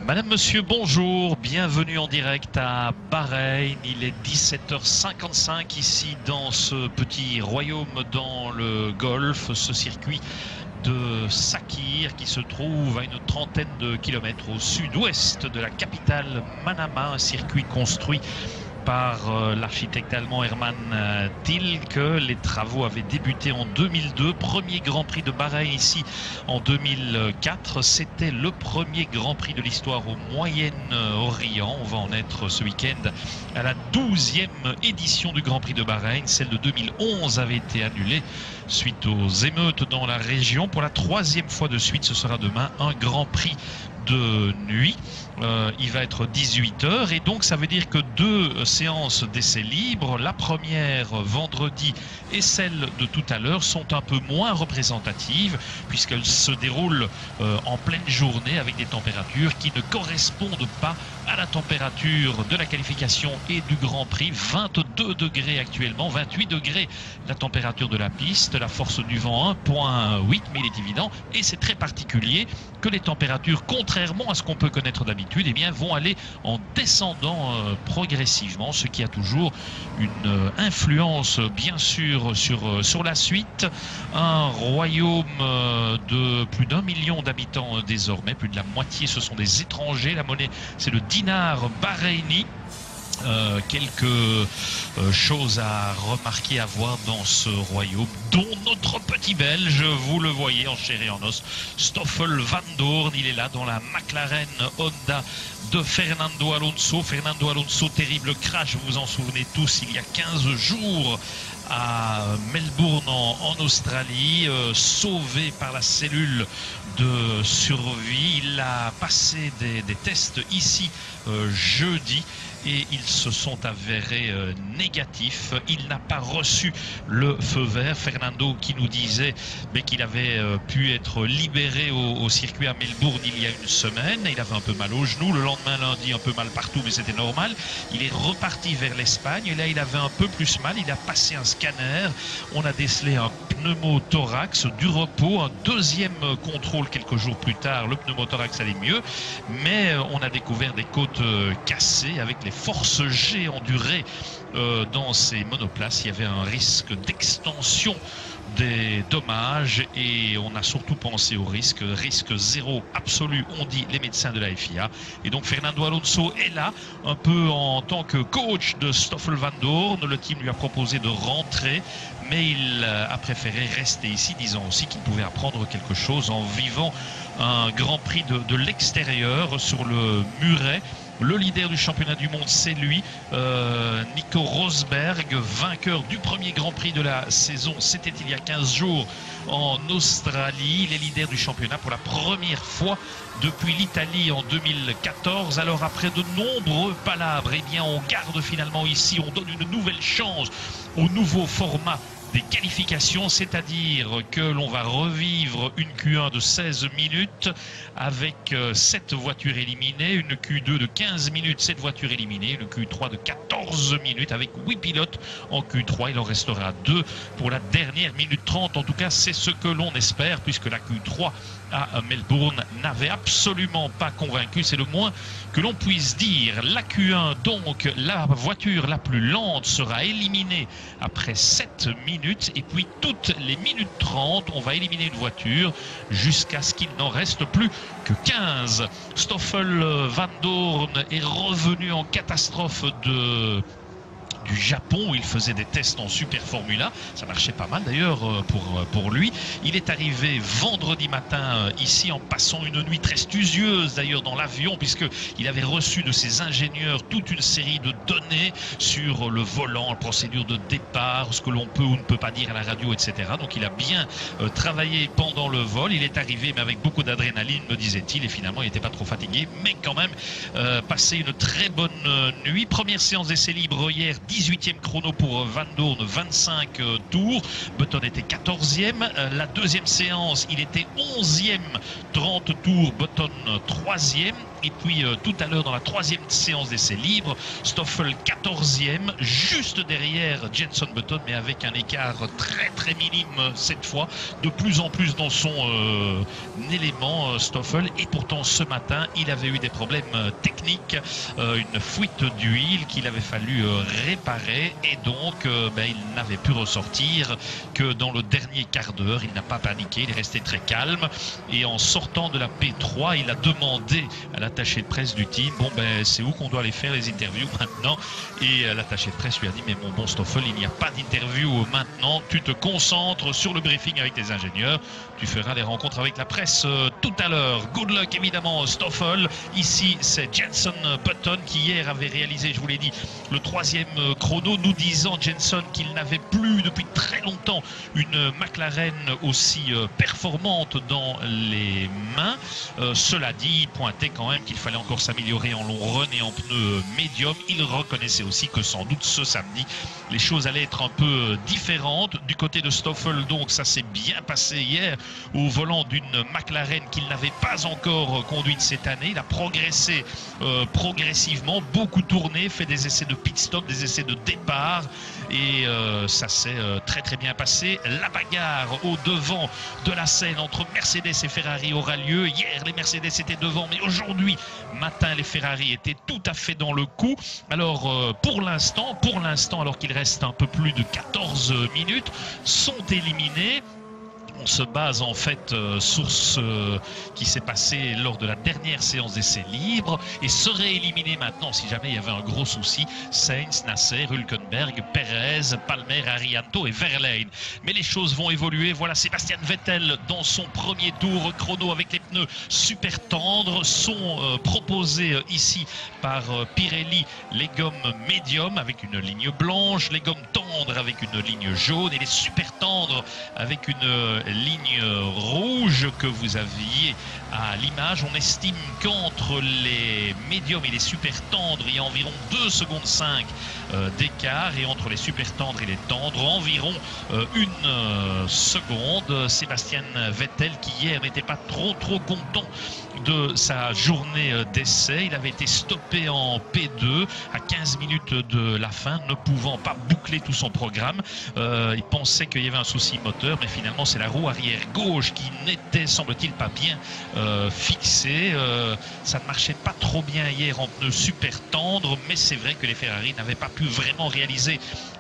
Madame, monsieur, bonjour, bienvenue en direct à Bahreïn. Il est 17h55 ici dans ce petit royaume dans le Golfe, ce circuit de Sakhir qui se trouve à une trentaine de kilomètres au sud-ouest de la capitale Manama, un circuit construit par l'architecte allemand Hermann Tilke. Les travaux avaient débuté en 2002, premier Grand Prix de Bahreïn ici en 2004. C'était le premier Grand Prix de l'histoire au Moyen-Orient. On va en être ce week-end à la 12e édition du Grand Prix de Bahreïn. Celle de 2011 avait été annulée suite aux émeutes dans la région. Pour la troisième fois de suite, ce sera demain un Grand Prix de nuit. Il va être 18h et donc ça veut dire que deux séances d'essais libres, la première vendredi et celle de tout à l'heure, sont un peu moins représentatives puisqu'elles se déroulent en pleine journée avec des températures qui ne correspondent pas à la température de la qualification et du Grand Prix. 22 degrés actuellement, 28 degrés la température de la piste, la force du vent 1,8, mais il est évident, et c'est très particulier, que les températures, contrairement à ce qu'on peut connaître d'habitude, eh bien, vont aller en descendant progressivement, ce qui a toujours une influence bien sûr sur la suite. Un royaume de plus d'1 million d'habitants désormais, plus de la moitié ce sont des étrangers. La monnaie, c'est le dinar bahreïni. Quelques choses à remarquer, à voir dans ce royaume, dont notre petit Belge, vous le voyez en chair et en os, Stoffel Vandoorne. Il est là dans la McLaren Honda de Fernando Alonso. Fernando Alonso, terrible crash, vous vous en souvenez tous, il y a 15 jours à Melbourne en Australie, sauvé par la cellule de survie. Il a passé des tests ici jeudi et ils se sont avérés négatifs. Il n'a pas reçu le feu vert. Fernando qui nous disait qu'il avait pu être libéré au circuit à Melbourne il y a une semaine. Il avait un peu mal au genou. Le lendemain, lundi, un peu mal partout, mais c'était normal. Il est reparti vers l'Espagne et là, il avait un peu plus mal. Il a passé un scanner. On a décelé un pneumothorax, du repos. Un deuxième contrôle quelques jours plus tard, le pneumothorax allait mieux, mais on a découvert des côtes cassées avec les forces G endurées dans ces monoplaces. Il y avait un risque d'extension des dommages et on a surtout pensé au risque zéro absolu, ont dit les médecins de la FIA. Et donc Fernando Alonso est là un peu en tant que coach de Stoffel Vandoorne. Le team lui a proposé de rentrer, mais il a préféré rester ici, disant aussi qu'il pouvait apprendre quelque chose en vivant un Grand Prix de l'extérieur sur le muret. Le leader du championnat du monde, c'est lui, Nico Rosberg, vainqueur du premier Grand Prix de la saison. C'était il y a 15 jours en Australie. Il est leader du championnat pour la première fois depuis l'Italie en 2014. Alors après de nombreux palabres, eh bien on garde finalement ici, on donne une nouvelle chance au nouveau format des qualifications, c'est-à-dire que l'on va revivre une Q1 de 16 minutes avec 7 voitures éliminées, une Q2 de 15 minutes, 7 voitures éliminées, une Q3 de 14 minutes avec 8 pilotes en Q3. Il en restera 2 pour la dernière minute 30. En tout cas, c'est ce que l'on espère puisque la Q3 à Melbourne n'avait absolument pas convaincu, c'est le moins que l'on puisse dire. La Q1, donc la voiture la plus lente, sera éliminée après 7 minutes et puis toutes les minutes 30 on va éliminer une voiture jusqu'à ce qu'il n'en reste plus que 15. Stoffel Vandoorne est revenu en catastrophe du Japon où il faisait des tests en Super Formula. Ça marchait pas mal d'ailleurs pour lui. Il est arrivé vendredi matin ici en passant une nuit très studieuse d'ailleurs dans l'avion puisqu'il avait reçu de ses ingénieurs toute une série de données sur le volant, la procédure de départ, ce que l'on peut ou ne peut pas dire à la radio, etc. Donc il a bien travaillé pendant le vol. Il est arrivé mais avec beaucoup d'adrénaline, me disait-il, et finalement il n'était pas trop fatigué, mais quand même passé une très bonne nuit. Première séance d'essai libre hier, 18e chrono pour Vandoorne, 25 tours. Button était 14e. La deuxième séance, il était 11e, 30 tours. Button 3e. Et puis tout à l'heure dans la troisième séance d'essais libres, Stoffel 14e, juste derrière Jenson Button, mais avec un écart très minime cette fois, de plus en plus dans son élément Stoffel. Et pourtant ce matin il avait eu des problèmes techniques, une fuite d'huile qu'il avait fallu réparer, et donc il n'avait pu ressortir que dans le dernier quart d'heure. Il n'a pas paniqué, il est resté très calme, et en sortant de la P3 il a demandé à l'attaché de presse du team, bon c'est où qu'on doit aller faire les interviews maintenant, et l'attaché de presse lui a dit, mais mon bon Stoffel, il n'y a pas d'interview maintenant, tu te concentres sur le briefing avec tes ingénieurs, tu feras les rencontres avec la presse tout à l'heure. Good luck évidemment Stoffel. Ici c'est Jenson Button qui hier avait réalisé, je vous l'ai dit, le troisième chrono, nous disant Jenson qu'il n'avait plus depuis très longtemps une McLaren aussi performante dans les mains. Cela dit, il pointait quand même qu'il fallait encore s'améliorer en long run et en pneus médium. Il reconnaissait aussi que sans doute ce samedi les choses allaient être un peu différentes du côté de Stoffel. Donc ça s'est bien passé hier au volant d'une McLaren qu'il n'avait pas encore conduite cette année. Il a progressé progressivement, beaucoup tourné, fait des essais de pit stop, des essais de départ, et ça s'est très bien passé. La bagarre au devant de la scène entre Mercedes et Ferrari aura lieu. Hier les Mercedes étaient devant, mais aujourd'hui matin les Ferrari étaient tout à fait dans le coup. Alors pour l'instant alors qu'il reste un peu plus de 14 minutes, sont éliminés. On se base en fait sur ce qui s'est passé lors de la dernière séance d'essais libres, et serait éliminé maintenant si jamais il y avait un gros souci Sainz, Nasser, Hülkenberg, Perez, Palmer, Arianto et Verlaine. Mais les choses vont évoluer. Voilà Sébastien Vettel dans son premier tour chrono avec les pneus super tendres, sont proposés ici par Pirelli, les gommes médium avec une ligne blanche, les gommes tendres avec une ligne jaune, et les super tendres avec une ligne rouge que vous aviez à l'image. On estime qu'entre les médiums et les super tendres, il y a environ 2,5 secondes d'écart, et entre les super tendres et les tendres, environ 1 seconde. Sébastien Vettel qui hier n'était pas trop content de sa journée d'essai. Il avait été stoppé en P2 à 15 minutes de la fin, ne pouvant pas boucler tout son programme. Il pensait qu'il y avait un souci moteur, mais finalement c'est la roue arrière gauche qui n'était, semble-t-il, pas bien fixée. Ça ne marchait pas trop bien hier en pneus super tendres, mais c'est vrai que les Ferrari n'avaient pas pu vraiment réaliser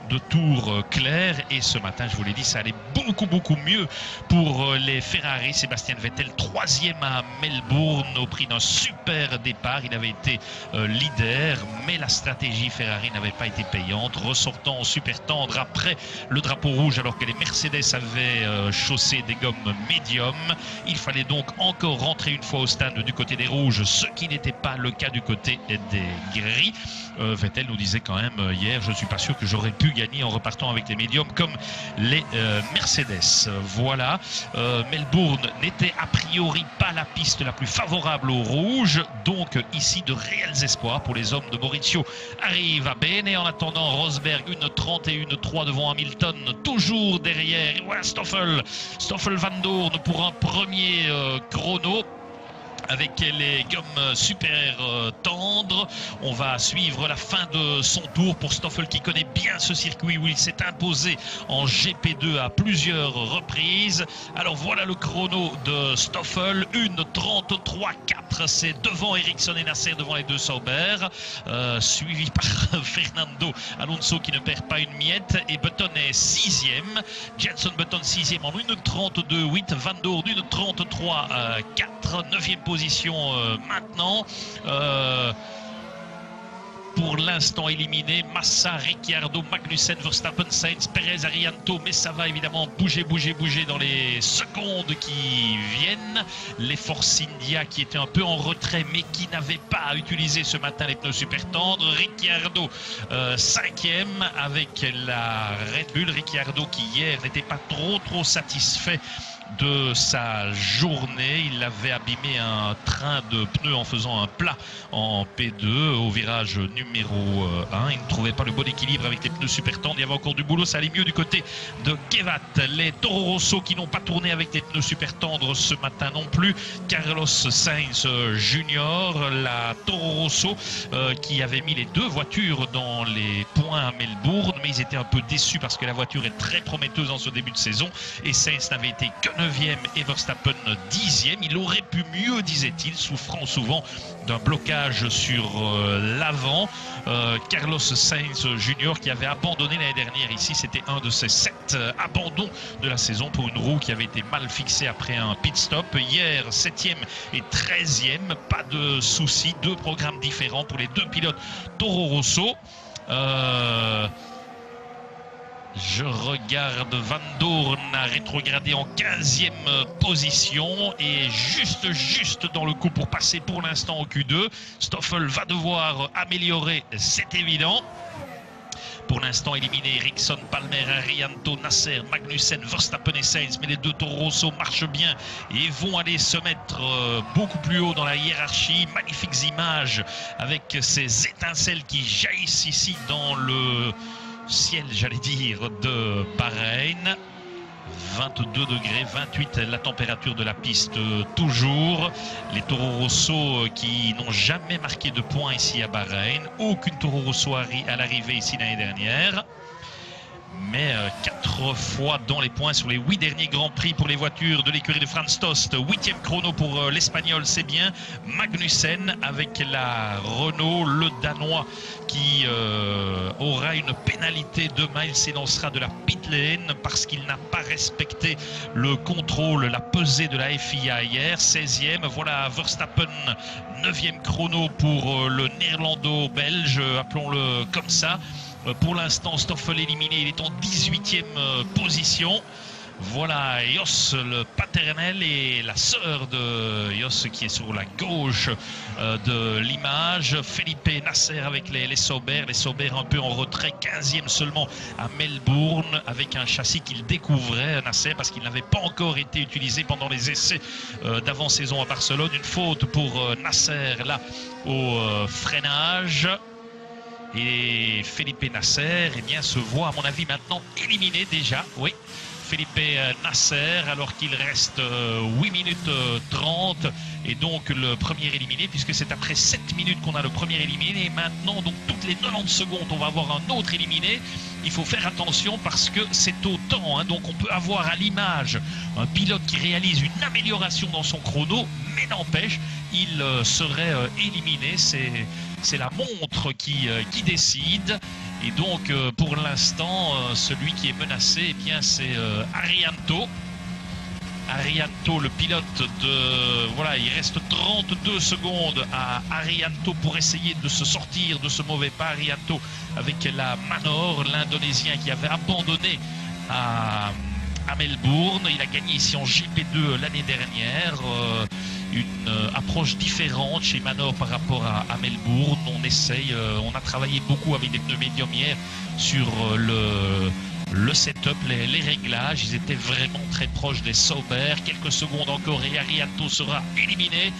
de tour clair, et ce matin, je vous l'ai dit, ça allait beaucoup mieux pour les Ferrari. Sébastien Vettel 3e à Melbourne au prix d'un super départ. Il avait été leader, mais la stratégie Ferrari n'avait pas été payante, ressortant en super tendre après le drapeau rouge alors que les Mercedes avaient chaussé des gommes médium. Il fallait donc encore rentrer une fois au stand du côté des rouges, ce qui n'était pas le cas du côté des gris. Vettel nous disait quand même hier, je ne suis pas sûr que j'aurais pu gagner en repartant avec les médiums comme les Mercedes. Voilà, Melbourne n'était a priori pas la piste la plus favorable aux rouges, donc ici de réels espoirs pour les hommes de Maurizio arrivent à Bene. En attendant, Rosberg 1,31,3 devant Hamilton, toujours derrière. Et voilà Stoffel Van Doorn pour un premier chrono avec les gommes super tendres. On va suivre la fin de son tour pour Stoffel qui connaît bien ce circuit où il s'est imposé en GP2 à plusieurs reprises. Alors voilà le chrono de Stoffel, 1,33,4, c'est devant Ericsson et Nasser, devant les deux Sauber, suivi par Fernando Alonso qui ne perd pas une miette, et Button est 6e, Jenson Button 6e en 1,32,8, Van Doorn 1,33,4, 9e position maintenant. Pour l'instant éliminé, Massa, Ricciardo, Magnussen, Verstappen, Sainz, Perez, Arianto, mais ça va évidemment bouger dans les secondes qui viennent. Les Force India qui étaient un peu en retrait mais qui n'avaient pas utilisé ce matin les pneus super tendres. Ricciardo 5e avec la Red Bull. Ricciardo qui hier n'était pas trop satisfait de sa journée. Il avait abîmé un train de pneus en faisant un plat en P2 au virage numéro 1. Il ne trouvait pas le bon équilibre avec les pneus super tendres. Il y avait encore du boulot, ça allait mieux du côté de Kevat. Les Toro Rosso qui n'ont pas tourné avec les pneus super tendres ce matin non plus. Carlos Sainz Junior, la Toro Rosso qui avait mis les deux voitures dans les points à Melbourne, mais ils étaient un peu déçus parce que la voiture est très prometteuse en ce début de saison et Sainz n'avait été que 9e et Verstappen 10e. Il aurait pu mieux, disait-il, souffrant souvent d'un blocage sur l'avant. Carlos Sainz Junior qui avait abandonné l'année dernière ici, c'était un de ses 7 abandons de la saison pour une roue qui avait été mal fixée après un pit stop. Hier, 7e et 13e, pas de soucis, deux programmes différents pour les deux pilotes Toro Rosso. Je regarde Van Doorn a rétrogradé en 15e position et juste dans le coup pour passer pour l'instant au Q2. Stoffel va devoir améliorer, c'est évident. Pour l'instant, éliminé Ericsson, Palmer, Arianto, Nasser, Magnussen, Verstappen et Sainz. Mais les deux Toro Rosso marchent bien et vont aller se mettre beaucoup plus haut dans la hiérarchie. Magnifiques images avec ces étincelles qui jaillissent ici dans le ciel, j'allais dire, de Bahreïn. 22 degrés, 28 la température de la piste toujours. Les Toro Rosso qui n'ont jamais marqué de points ici à Bahreïn. Aucune Toro Rosso à l'arrivée ici l'année dernière. Mais 4 fois dans les points sur les 8 derniers Grands Prix pour les voitures de l'écurie de Franz Tost. 8e chrono pour l'Espagnol, c'est bien. Magnussen avec la Renault, le Danois qui aura une pénalité demain. Il s'élancera de la pit lane parce qu'il n'a pas respecté le contrôle, la pesée de la FIA hier. 16e, voilà Verstappen, 9e chrono pour le néerlando-belge, appelons-le comme ça. Pour l'instant, Stoffel éliminé, il est en 18e position. Voilà Jos, le paternel, et la sœur de Jos qui est sur la gauche de l'image. Felipe Nasser avec les Sauber. Les Sauber un peu en retrait, 15e seulement à Melbourne, avec un châssis qu'il découvrait, Nasser, parce qu'il n'avait pas encore été utilisé pendant les essais d'avant-saison à Barcelone. Une faute pour Nasser là au freinage. Et Felipe Nasser, eh bien, se voit, à mon avis, maintenant éliminé déjà. Oui, Felipe Nasser, alors qu'il reste 8 minutes 30. Et donc le premier éliminé, puisque c'est après 7 minutes qu'on a le premier éliminé. Et maintenant, donc toutes les 90 secondes, on va avoir un autre éliminé. Il faut faire attention parce que c'est au temps. Donc on peut avoir à l'image un pilote qui réalise une amélioration dans son chrono, mais n'empêche, il serait éliminé. C'est la montre qui décide. Et donc pour l'instant, celui qui est menacé, eh bien c'est Arianto. Arianto, le pilote de... Voilà, il reste 32 secondes à Arianto pour essayer de se sortir de ce mauvais pas. Arianto avec la Manor, l'Indonésien qui avait abandonné à Melbourne. Il a gagné ici en GP2 l'année dernière. Une approche différente chez Manor par rapport à Melbourne. On essaye, on a travaillé beaucoup avec des pneus médiums hier sur le setup, les réglages. Ils étaient vraiment très proches des Sauber. Quelques secondes encore et Arianto sera éliminé.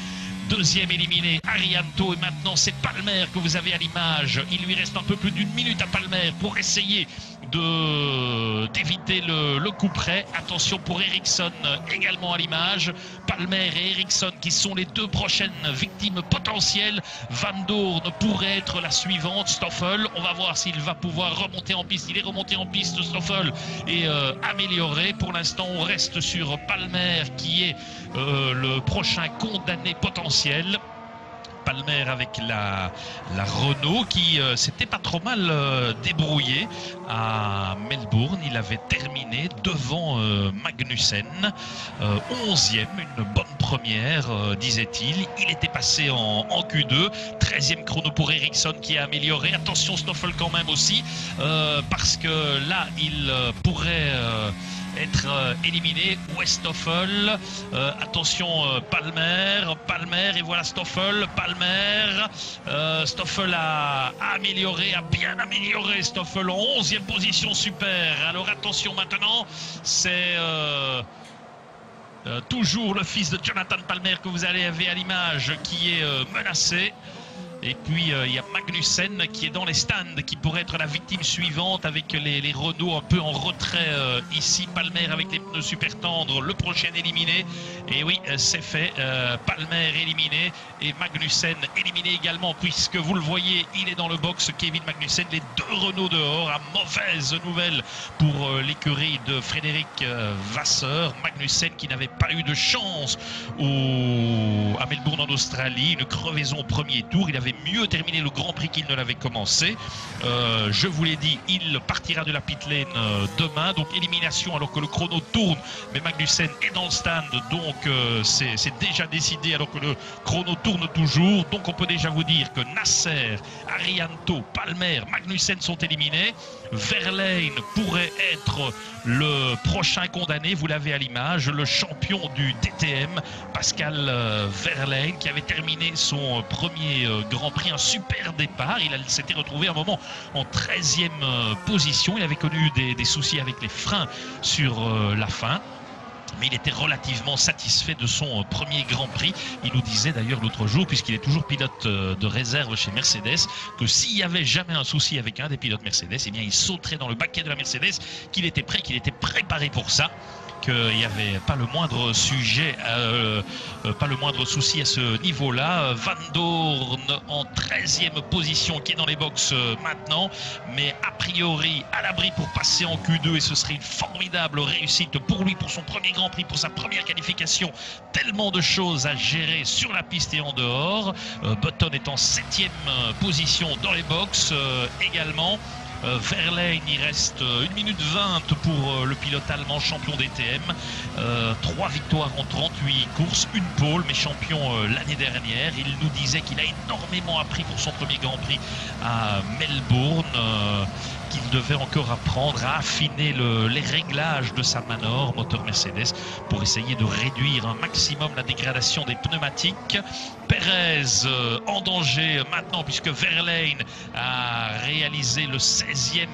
Deuxième éliminé, Arianto, et maintenant c'est Palmer que vous avez à l'image. Il lui reste un peu plus d'une minute à Palmer pour essayer d'éviter le coup près. Attention pour Ericsson également à l'image. Palmer et Ericsson qui sont les deux prochaines victimes potentielles. Van Doorn pourrait être la suivante. Stoffel, on va voir s'il va pouvoir remonter en piste. Il est remonté en piste, Stoffel, et amélioré. Pour l'instant, on reste sur Palmer qui est le prochain condamné potentiel. Palmer avec la Renault qui s'était pas trop mal débrouillé à Melbourne. Il avait terminé devant Magnussen, 11e, une bonne première, disait-il. Il était passé en Q2, 13e chrono pour Ericsson qui a amélioré. Attention Stoffel quand même aussi, parce que là, il pourrait... être éliminé. Stoffel, attention Palmer, et voilà Stoffel, Palmer, Stoffel a amélioré, a bien amélioré, Stoffel en 11e position, super. Alors attention maintenant, c'est toujours le fils de Jonathan Palmer que vous avez à l'image qui est menacé. Et puis il y a Magnussen qui est dans les stands, qui pourrait être la victime suivante avec les Renault un peu en retrait ici. Palmer avec les pneus super tendres, le prochain éliminé. Et oui, c'est fait. Palmer éliminé et Magnussen éliminé également, puisque vous le voyez, il est dans le box. Kevin Magnussen, les deux Renault dehors. À mauvaise nouvelle pour l'écurie de Frédéric Vasseur. Magnussen qui n'avait pas eu de chance à Melbourne en Australie, une crevaison au premier tour. Il avait mieux terminé le Grand Prix qu'il ne l'avait commencé. Je vous l'ai dit, il partira de la pit lane demain. Donc élimination alors que le chrono tourne. Mais Magnussen est dans le stand. Donc c'est déjà décidé alors que le chrono tourne toujours. Donc on peut déjà vous dire que Nasser, Arianto, Palmer, Magnussen sont éliminés. Verlaine pourrait être le prochain condamné. Vous l'avez à l'image. Le champion du DTM, Pascal Verlaine, qui avait terminé son premier Grand Prix, un super départ. Il s'était retrouvé un moment en 13e position. Il avait connu des soucis avec les freins sur la fin. Mais il était relativement satisfait de son premier Grand Prix. Il nous disait d'ailleurs l'autre jour, puisqu'il est toujours pilote de réserve chez Mercedes, que s'il y avait jamais un souci avec un des pilotes Mercedes, eh bien il sauterait dans le baquet de la Mercedes, qu'il était prêt, qu'il était préparé pour ça. Qu'il n'y avait pas le moindre sujet, pas le moindre souci à ce niveau-là. Van Doorn en 13e position qui est dans les box maintenant, mais a priori à l'abri pour passer en Q2 et ce serait une formidable réussite pour lui, pour son premier Grand Prix, pour sa première qualification. Tellement de choses à gérer sur la piste et en dehors. Button est en 7e position dans les box également. Verlaine, il reste 1 minute 20 pour le pilote allemand champion DTM. 3 victoires en 38 courses, une pole, mais champion l'année dernière. Il nous disait qu'il a énormément appris pour son premier Grand Prix à Melbourne, qu'il devait encore apprendre à affiner les réglages de sa Manor, moteur Mercedes, pour essayer de réduire un maximum la dégradation des pneumatiques. Perez en danger maintenant, puisque Verlaine a réalisé le 16e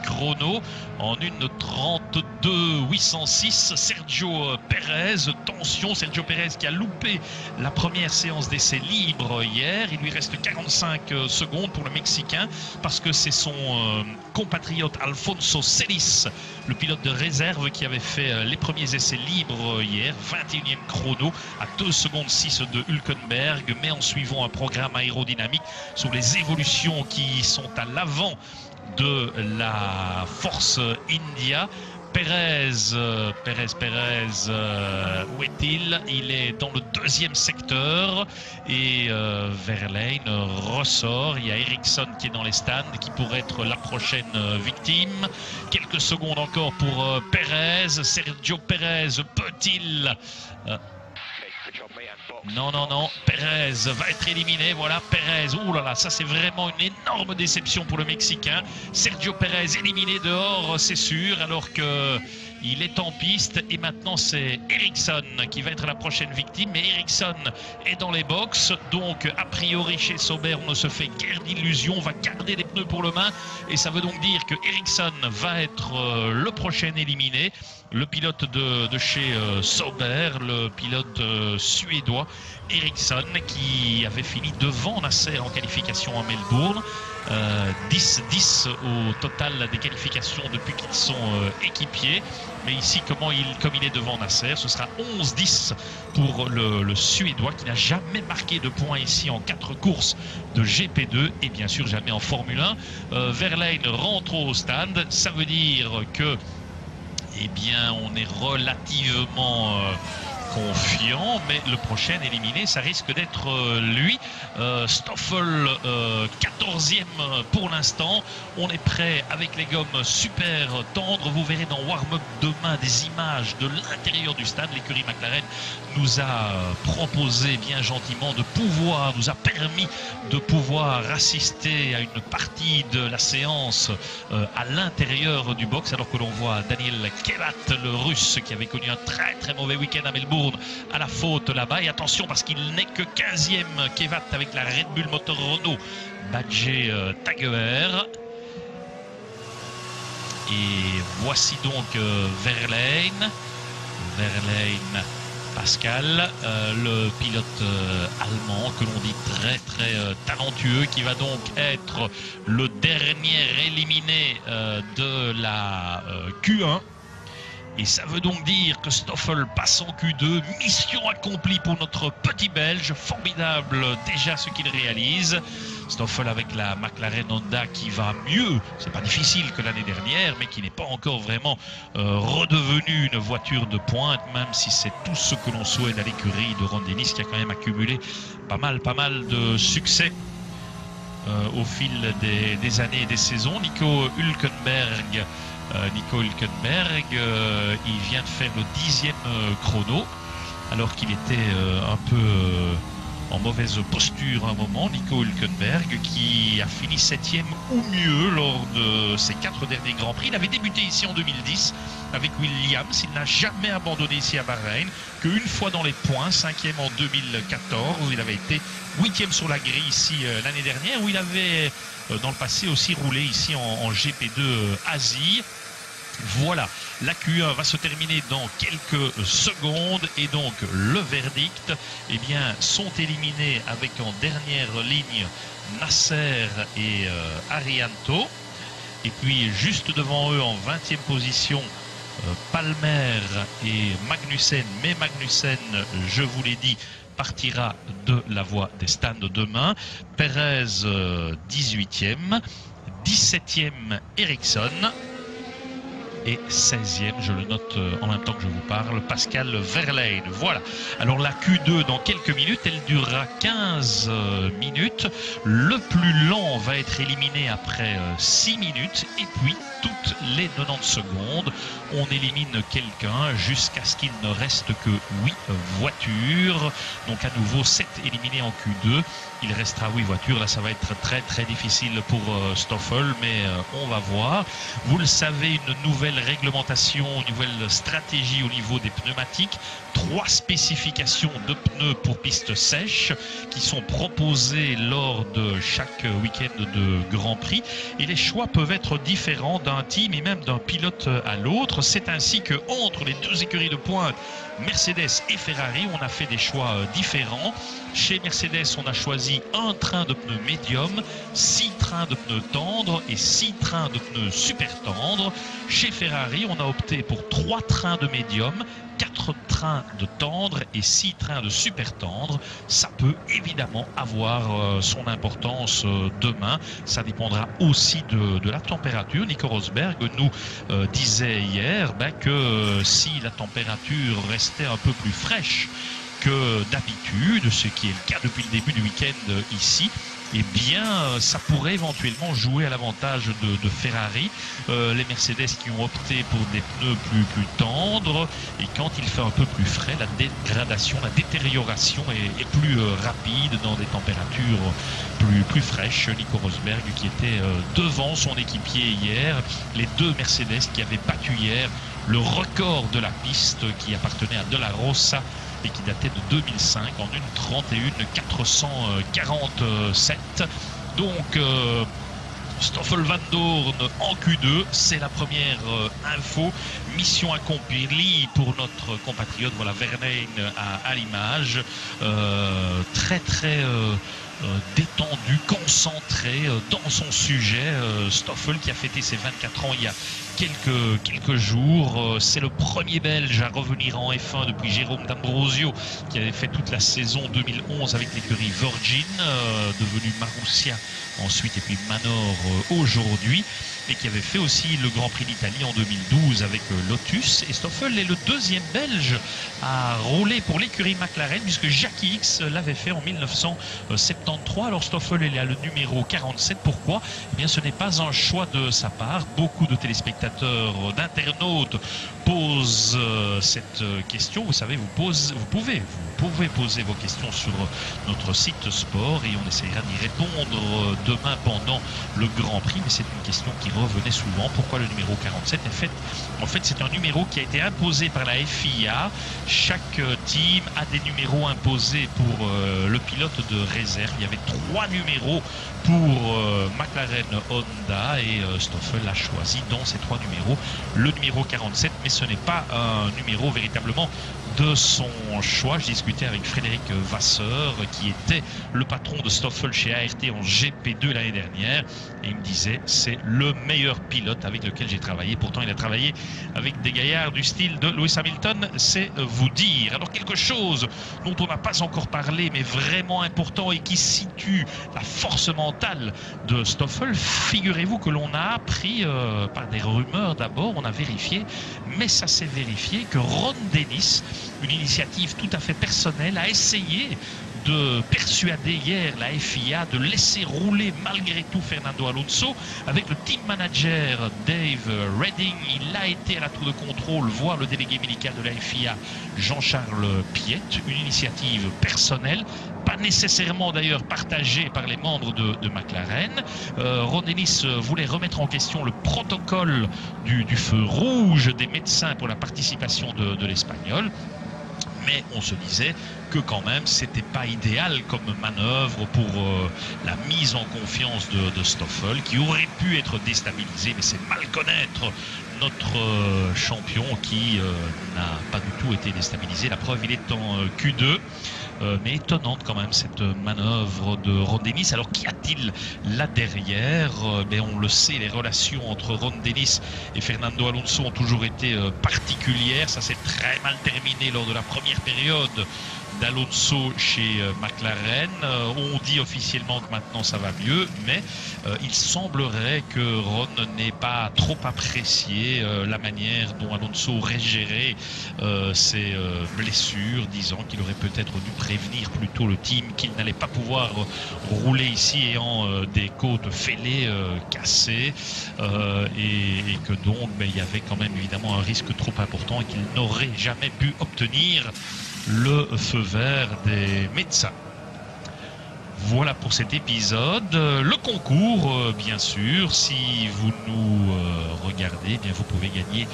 chrono en 1:32.806. Sergio Perez, tension, Sergio Perez qui a loupé la première séance d'essai libre hier. Il lui reste 45 secondes pour le Mexicain, parce que c'est son compatriote Alfonso Celis, le pilote de réserve, qui avait fait les premiers essais libres hier. 21e chrono à 2 secondes 6 de Hülkenberg, mais en suivant un programme aérodynamique sur les évolutions qui sont à l'avant de la Force India. Perez, où est-il? Il est dans le 2e secteur et Verlaine ressort. Il y a Ericsson qui est dans les stands, qui pourrait être la prochaine victime. Quelques secondes encore pour Perez. Sergio Perez peut-il... Non, Perez va être éliminé. Voilà, Perez, ouh là là, ça c'est vraiment une énorme déception pour le Mexicain. Sergio Perez éliminé dehors, c'est sûr, alors que il est en piste. Et maintenant c'est Ericsson qui va être la prochaine victime. Mais Ericsson est dans les box, donc a priori chez Sauber on ne se fait guère d'illusions. On va garder les pneus pour le main, et ça veut donc dire que Ericsson va être le prochain éliminé. Le pilote de chez Sauber, le pilote suédois Ericsson, qui avait fini devant Nasser en qualification à Melbourne. 10-10 au total des qualifications depuis qu'ils sont équipiers. Mais ici, comme il est devant Nasser, ce sera 11-10 pour le Suédois, qui n'a jamais marqué de points ici en 4 courses de GP2 et bien sûr jamais en Formule 1. Verlaine rentre au stand, ça veut dire que eh bien, on est relativement confiant, mais le prochain éliminé, ça risque d'être lui. Stoffel, 14e pour l'instant. On est prêt avec les gommes super tendres. Vous verrez dans Warm-up demain des images de l'intérieur du stade. L'écurie McLaren nous a proposé bien gentiment nous a permis de pouvoir assister à une partie de la séance à l'intérieur du box, alors que l'on voit Daniel Kvyat, le russe, qui avait connu un très très mauvais week-end à Melbourne, à la faute là-bas. Et attention, parce qu'il n'est que 15e, Kvyat, avec la Red Bull moteur Renault badgé Taguer. Et voici donc Verlaine Pascal, le pilote allemand que l'on dit très talentueux, qui va donc être le dernier éliminé de la Q1. Et ça veut donc dire que Stoffel passe en Q2, mission accomplie pour notre petit Belge, formidable déjà ce qu'il réalise. Stoffel avec la McLaren Honda qui va mieux, c'est pas difficile que l'année dernière, mais qui n'est pas encore vraiment redevenue une voiture de pointe, même si c'est tout ce que l'on souhaite à l'écurie de Ron Dennis, qui a quand même accumulé pas mal de succès au fil des années et des saisons. Nico Hülkenberg, il vient de faire le 10e chrono, alors qu'il était un peu en mauvaise posture à un moment. Nico Hülkenberg qui a fini 7e ou mieux lors de ses 4 derniers Grands Prix. Il avait débuté ici en 2010 avec Williams. Il n'a jamais abandonné ici à Bahreïn, qu'une fois dans les points, 5e en 2014. Il avait été 8e sur la grille ici l'année dernière, où il avait dans le passé aussi roulé ici en GP2 Asie. Voilà, la Q1 va se terminer dans quelques secondes et donc le verdict, eh bien, sont éliminés avec en dernière ligne Nasser et Arianto. Et puis juste devant eux en 20e position, Palmer et Magnussen. Mais Magnussen, je vous l'ai dit, partira de la voie des stands demain. Perez 18e, 17e Ericsson. Et 16e, je le note en même temps que je vous parle, Pascal Wehrlein. Voilà. Alors la Q2 dans quelques minutes, elle durera 15 minutes. Le plus lent va être éliminé après 6 minutes. Et puis, toutes les 90 secondes, on élimine quelqu'un jusqu'à ce qu'il ne reste que 8 voitures. Donc à nouveau 7 éliminés en Q2. Il restera 8 voitures. Là, ça va être très difficile pour Stoffel, mais on va voir. Vous le savez, une nouvelle réglementation, une nouvelle stratégie au niveau des pneumatiques. 3 spécifications de pneus pour piste sèche qui sont proposées lors de chaque week-end de Grand Prix. Et les choix peuvent être différents d'un team et même d'un pilote à l'autre. C'est ainsi que entre les deux écuries de pointe, Mercedes et Ferrari, on a fait des choix différents. Chez Mercedes, on a choisi un train de pneus médium, 6 trains de pneus tendres et 6 trains de pneus super tendres. Chez Ferrari, on a opté pour 3 trains de médium, 4 trains de tendre et 6 trains de super tendre. Ça peut évidemment avoir son importance demain. Ça dépendra aussi de la température. Nico Rosberg nous disait hier que si la température restait un peu plus fraîche que d'habitude, ce qui est le cas depuis le début du week-end ici, eh bien, ça pourrait éventuellement jouer à l'avantage de Ferrari. Les Mercedes qui ont opté pour des pneus plus tendres, et quand il fait un peu plus frais, la dégradation, la détérioration est plus rapide dans des températures plus fraîches. Nico Rosberg qui était devant son équipier hier, les 2 Mercedes qui avaient battu hier le record de la piste qui appartenait à De La Rosa et qui datait de 2005 en 1:31,447. Donc Stoffel Vandoorne en Q2, c'est la première info. Mission accomplie pour notre compatriote, voilà, Wehrlein à l'image. Très détendu, concentré dans son sujet. Stoffel qui a fêté ses 24 ans il y a quelques jours. C'est le premier Belge à revenir en F1 depuis Jérôme D'Ambrosio, qui avait fait toute la saison 2011 avec l'écurie Virgin, devenu Marussia ensuite et puis Manor aujourd'hui, et qui avait fait aussi le Grand Prix d'Italie en 2012 avec Lotus. Et Stoffel est le 2e Belge à rouler pour l'écurie McLaren, puisque Jackie X l'avait fait en 1973. Alors Stoffel est là le numéro 47. Pourquoi? Eh bien, ce n'est pas un choix de sa part. Beaucoup de téléspectateurs, d'internautes posent cette question. Vous savez, vous pouvez poser vos questions sur notre site sport et on essaiera d'y répondre demain pendant le Grand Prix. Mais c'est une question qui revenait souvent. Pourquoi le numéro 47? En fait, c'est un numéro qui a été imposé par la FIA. Chaque team a des numéros imposés pour le pilote de réserve. Il y avait 3 numéros pour McLaren Honda et Stoffel a choisi dans ces 3 numéros le numéro 47, mais ce n'est pas un numéro véritablement de son choix. Je discutais avec Frédéric Vasseur, qui était le patron de Stoffel chez ART en GP2 l'année dernière, et il me disait c'est le meilleur pilote avec lequel j'ai travaillé. Pourtant il a travaillé avec des gaillards du style de Lewis Hamilton, c'est vous dire. Alors quelque chose dont on n'a pas encore parlé mais vraiment important et qui situe la force mentale de Stoffel, figurez-vous que l'on a appris par des rumeurs d'abord, on a vérifié, mais ça s'est vérifié que Ron Dennis, une initiative tout à fait personnelle, a essayé de persuader hier la FIA de laisser rouler malgré tout Fernando Alonso avec le team manager Dave Redding. Il a été à la tour de contrôle voir le délégué médical de la FIA Jean-Charles Piette, une initiative personnelle, pas nécessairement d'ailleurs partagée par les membres de McLaren. Ron Dennis voulait remettre en question le protocole du feu rouge des médecins pour la participation de l'Espagnol. Mais on se disait que quand même c'était pas idéal comme manœuvre pour la mise en confiance de Stoffel, qui aurait pu être déstabilisé, mais c'est mal connaître notre champion qui n'a pas du tout été déstabilisé. La preuve, il est en Q2. Mais étonnante quand même cette manœuvre de Ron Dennis. Alors qu'y a-t-il là derrière? On le sait, les relations entre Ron Dennis et Fernando Alonso ont toujours été particulières. Ça s'est très mal terminé lors de la première période d'Alonso chez McLaren. On dit officiellement que maintenant ça va mieux, mais il semblerait que Ron n'ait pas trop apprécié la manière dont Alonso aurait géré ses blessures, disant qu'il aurait peut-être dû prévenir plutôt le team qu'il n'allait pas pouvoir rouler ici ayant des côtes fêlées cassées et que donc il y avait quand même évidemment un risque trop important et qu'il n'aurait jamais pu obtenir le feu vert des médecins. Voilà pour cet épisode. Le concours, bien sûr, si vous nous regardez, bien vous pouvez gagner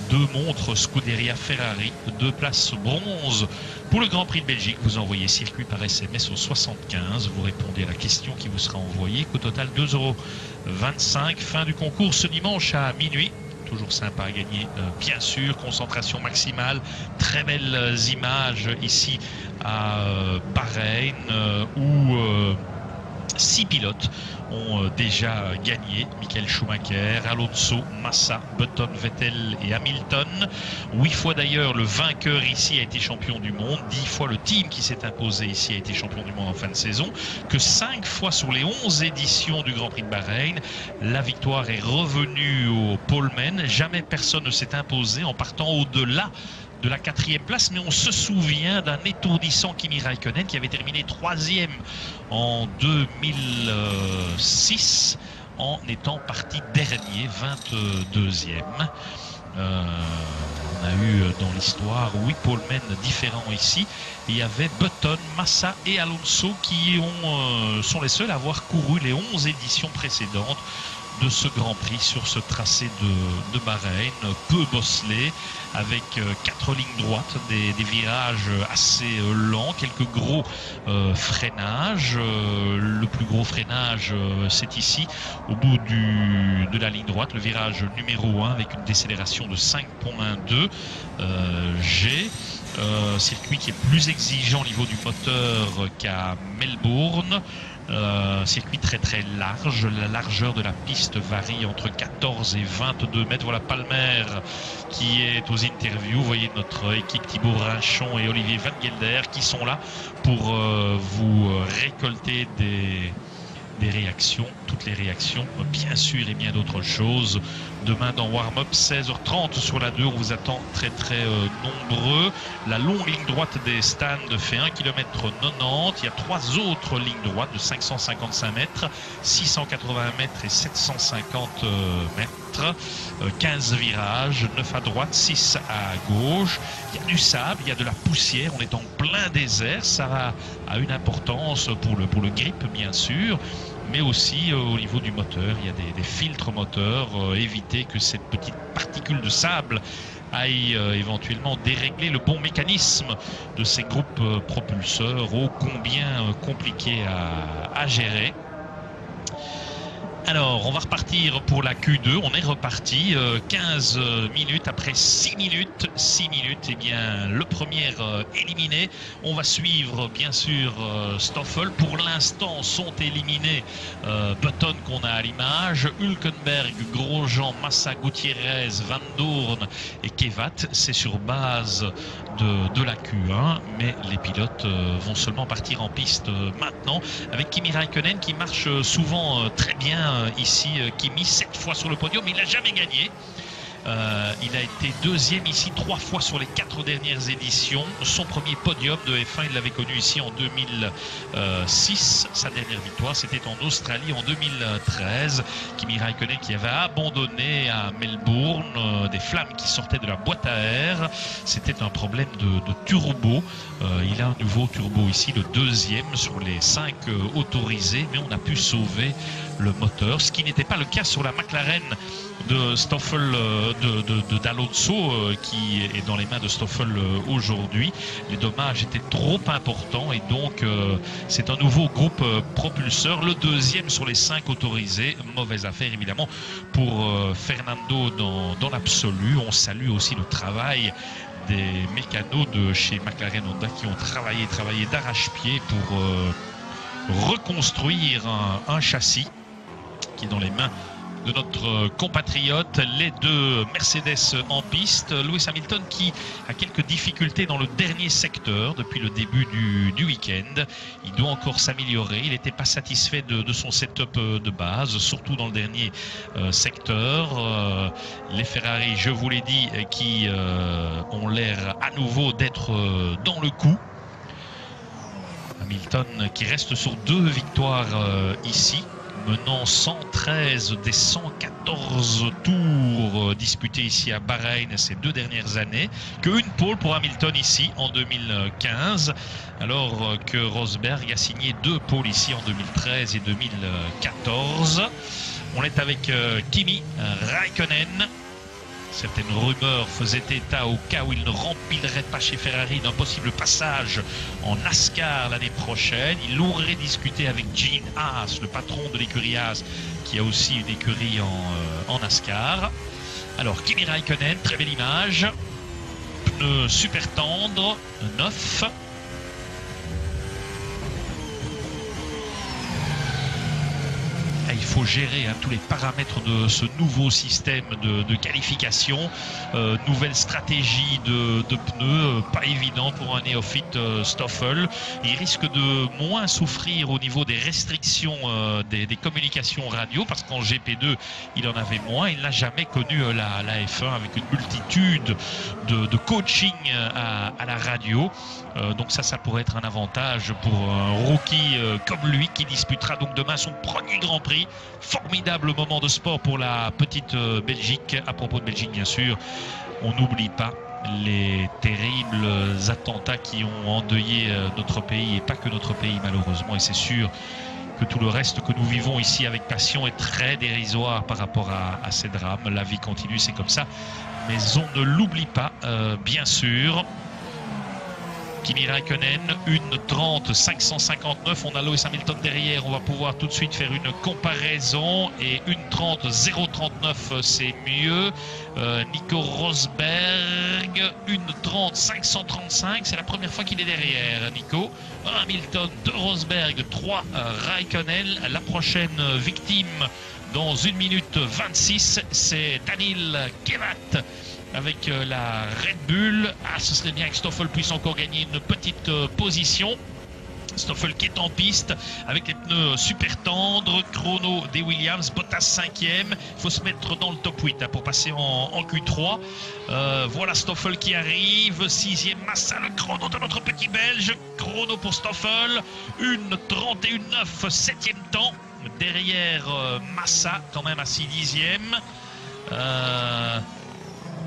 2 montres Scuderia Ferrari, 2 places bronze pour le Grand Prix de Belgique. Vous envoyez circuit par SMS au 75, vous répondez à la question qui vous sera envoyée. Au total 2,25 €. Fin du concours ce dimanche à minuit. Toujours sympa à gagner, bien sûr. Concentration maximale, très belles images ici à Bahreïn où 6 pilotes ont déjà gagné. Michael Schumacher, Alonso, Massa, Button, Vettel et Hamilton. 8 fois d'ailleurs le vainqueur ici a été champion du monde. 10 fois le team qui s'est imposé ici a été champion du monde en fin de saison. Que 5 fois sur les 11 éditions du Grand Prix de Bahreïn, la victoire est revenue au poleman. Jamais personne ne s'est imposé en partant au-delà de la 4e place, mais on se souvient d'un étourdissant Kimi Raikkonen qui avait terminé 3e en 2006 en étant parti dernier, 22e. On a eu dans l'histoire 8 polemen différents ici. Il y avait Button, Massa et Alonso qui sont les seuls à avoir couru les 11 éditions précédentes de ce Grand Prix sur ce tracé de Bahreïn, peu bosselé, avec 4 lignes droites, des virages assez lents, quelques gros freinages. Le plus gros freinage, c'est ici, au bout de la ligne droite, le virage numéro 1 avec une décélération de 5,12 G. Circuit qui est plus exigeant au niveau du moteur qu'à Melbourne. Circuit très très large, la largeur de la piste varie entre 14 et 22 mètres. Voilà Palmer qui est aux interviews. Vous voyez notre équipe Thibaut Rinchon et Olivier Van Gelder qui sont là pour vous récolter des réactions, toutes les réactions bien sûr et bien d'autres choses. Demain dans Warm-up 16h30 sur la 2, on vous attend très très nombreux. La longue ligne droite des stands fait 1 km 90. Il y a 3 autres lignes droites de 555 mètres, 680 mètres et 750 mètres. 15 virages, 9 à droite, 6 à gauche. Il y a du sable, il y a de la poussière, on est en plein désert. Ça a une importance pour le grip bien sûr, mais aussi au niveau du moteur. Il y a des filtres moteurs, éviter que cette petite particule de sable aille éventuellement dérégler le bon mécanisme de ces groupes propulseurs ô combien compliqués à gérer. Alors, on va repartir pour la Q2. On est reparti 15 minutes après 6 minutes. 6 minutes, eh bien, le premier éliminé. On va suivre, bien sûr, Stoffel. Pour l'instant, sont éliminés Button qu'on a à l'image, Hülkenberg, Grosjean, Massa, Gutiérrez, Van Doorn et Kevat. C'est sur base de la Q1, mais les pilotes vont seulement partir en piste maintenant, avec Kimi Räikkönen qui marche souvent très bien ici. Kimi 7 fois sur le podium, il n'a jamais gagné. Il a été deuxième ici 3 fois sur les 4 dernières éditions. Son premier podium de F1, il l'avait connu ici en 2006. Sa dernière victoire, c'était en Australie en 2013. Kimi Räikkönen qui avait abandonné à Melbourne des flammes qui sortaient de la boîte à air. C'était un problème de turbo. Il a un nouveau turbo ici, le deuxième sur les 5 autorisés, mais on a pu sauver le moteur, ce qui n'était pas le cas sur la McLaren de Stoffel, d'Alonso, qui est dans les mains de Stoffel aujourd'hui. Les dommages étaient trop importants et donc c'est un nouveau groupe propulseur, le deuxième sur les 5 autorisés. Mauvaise affaire évidemment pour Fernando dans l'absolu. On salue aussi le travail des mécanos de chez McLaren Honda qui ont travaillé d'arrache-pied pour reconstruire un châssis qui est dans les mains de notre compatriote. Les deux Mercedes en piste. Lewis Hamilton qui a quelques difficultés dans le dernier secteur depuis le début du week-end. Il doit encore s'améliorer. Il n'était pas satisfait de son setup de base, surtout dans le dernier secteur. Les Ferrari, je vous l'ai dit, qui ont l'air à nouveau d'être dans le coup. Hamilton qui reste sur 2 victoires ici, menant 113 des 114 tours disputés ici à Bahreïn ces 2 dernières années. Qu'une pole pour Hamilton ici en 2015, alors que Rosberg a signé 2 poles ici en 2013 et 2014. On est avec Kimi Räikkönen. Certaines rumeurs faisaient état au cas où il ne remplirait pas chez Ferrari d'un possible passage en NASCAR l'année prochaine. Il aurait discuté avec Gene Haas, le patron de l'écurie Haas, qui a aussi une écurie en NASCAR. Alors Kimi Räikkönen, très belle image. Pneus super tendres, 9. Il faut gérer tous les paramètres de ce nouveau système de qualification, nouvelle stratégie de pneus, pas évident pour un néophyte Stoffel. Il risque de moins souffrir au niveau des restrictions des communications radio, parce qu'en GP2 il en avait moins. Il n'a jamais connu la F1 avec une multitude de coaching à la radio. Donc ça pourrait être un avantage pour un rookie comme lui, qui disputera donc demain son premier Grand Prix. Formidable moment de sport pour la petite Belgique. À propos de Belgique, bien sûr, on n'oublie pas les terribles attentats qui ont endeuillé notre pays, et pas que notre pays malheureusement. Et c'est sûr que tout le reste que nous vivons ici avec passion est très dérisoire par rapport à ces drames. La vie continue, c'est comme ça, mais on ne l'oublie pas, bien sûr. Kimi Räikkönen, 1:30 559. On a Lewis Hamilton derrière. On va pouvoir tout de suite faire une comparaison. Et 1:30 039, c'est mieux. Nico Rosberg, 1:30 535. C'est la première fois qu'il est derrière, Nico. Hamilton, 2 Rosberg, 3 Räikkönen. La prochaine victime dans 1 minute 26, c'est Daniil Kvyat avec la Red Bull. Ce serait bien que Stoffel puisse encore gagner une petite position. Stoffel qui est en piste avec les pneus super tendres. Chrono des Williams, Bottas 5e. Il faut se mettre dans le top 8 pour passer en Q3. Voilà Stoffel qui arrive. 6e Massa, le chrono de notre petit Belge. Chrono pour Stoffel. 1:31,9, 7e temps. Derrière Massa, quand même à 6/10.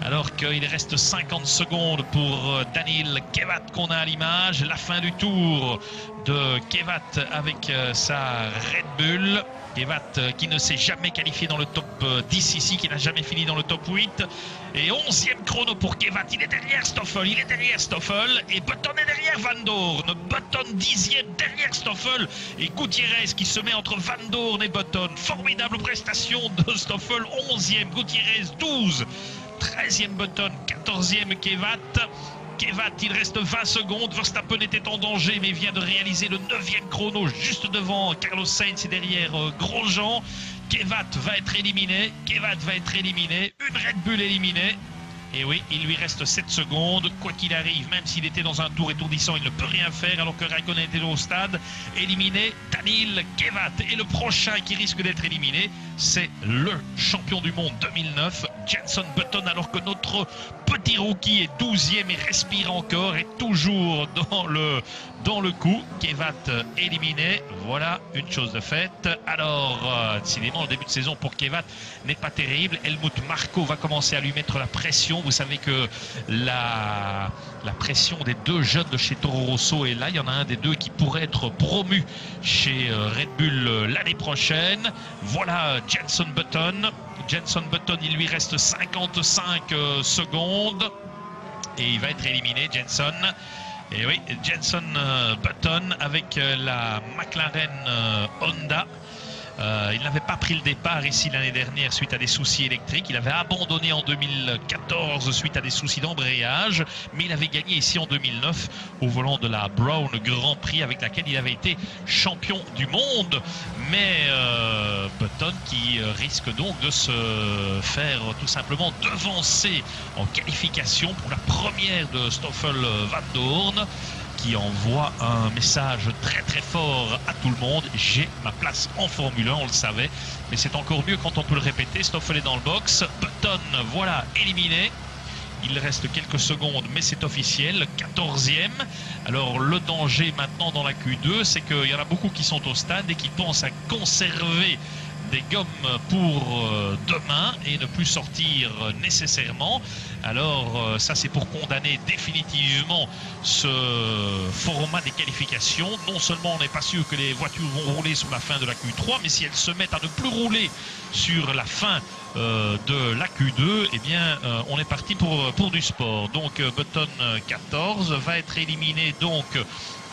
Alors qu'il reste 50 secondes pour Daniil Kvyat qu'on a à l'image. La fin du tour de Kvyat avec sa Red Bull. Kevat qui ne s'est jamais qualifié dans le top 10 ici, qui n'a jamais fini dans le top 8. Et 11e chrono pour Kevat. Il est derrière Stoffel, et Button est derrière Van Doorn. Button 10e derrière Stoffel et Gutiérrez qui se met entre Van Doorn et Button. Formidable prestation de Stoffel, 11e, Gutiérrez 12, 13e Button, 14e Kevat. Kevat, il reste 20 secondes. Verstappen était en danger, mais vient de réaliser le 9e chrono juste devant Carlos Sainz et derrière Grosjean. Kevat va être éliminé. Une Red Bull éliminée. Et oui, il lui reste 7 secondes. Quoi qu'il arrive, même s'il était dans un tour étourdissant, il ne peut rien faire alors que Raikkonen était au stade. Éliminé, Daniil Kevat. Et le prochain qui risque d'être éliminé, c'est le champion du monde 2009, Jenson Button, alors que notre petit rookie est 12e et respire encore, et toujours dans le coup. Kevat éliminé, voilà une chose de faite. Alors, décidément, le début de saison pour Kevat n'est pas terrible. Helmut Marko va commencer à lui mettre la pression. Vous savez que la pression des deux jeunes de chez Toro Rosso est là. Il y en a un des deux qui pourrait être promu chez Red Bull l'année prochaine. Voilà Jenson Button. Il lui reste 55 secondes et il va être éliminé, Jenson. Et oui, Jenson Button avec la McLaren Honda. Il n'avait pas pris le départ ici l'année dernière suite à des soucis électriques. Il avait abandonné en 2014 suite à des soucis d'embrayage, mais il avait gagné ici en 2009 au volant de la Brown Grand Prix avec laquelle il avait été champion du monde. Mais Button qui risque donc de se faire tout simplement devancer en qualification pour la première de Stoffel Van Doorn, qui envoie un message très très fort à tout le monde. J'ai ma place en Formule 1, on le savait, mais c'est encore mieux quand on peut le répéter. Stoffel est dans le box, Button, voilà, éliminé. Il reste quelques secondes, mais c'est officiel, 14e. Alors le danger maintenant dans la Q2, c'est qu'il y en a beaucoup qui sont au stade et qui pensent à conserver des gommes pour demain et ne plus sortir nécessairement. Alors ça, c'est pour condamner définitivement ce format des qualifications. Non seulement on n'est pas sûr que les voitures vont rouler sur la fin de la Q3, mais si elles se mettent à ne plus rouler sur la fin de la Q2, eh bien on est parti pour du sport. Donc Button 14 va être éliminé donc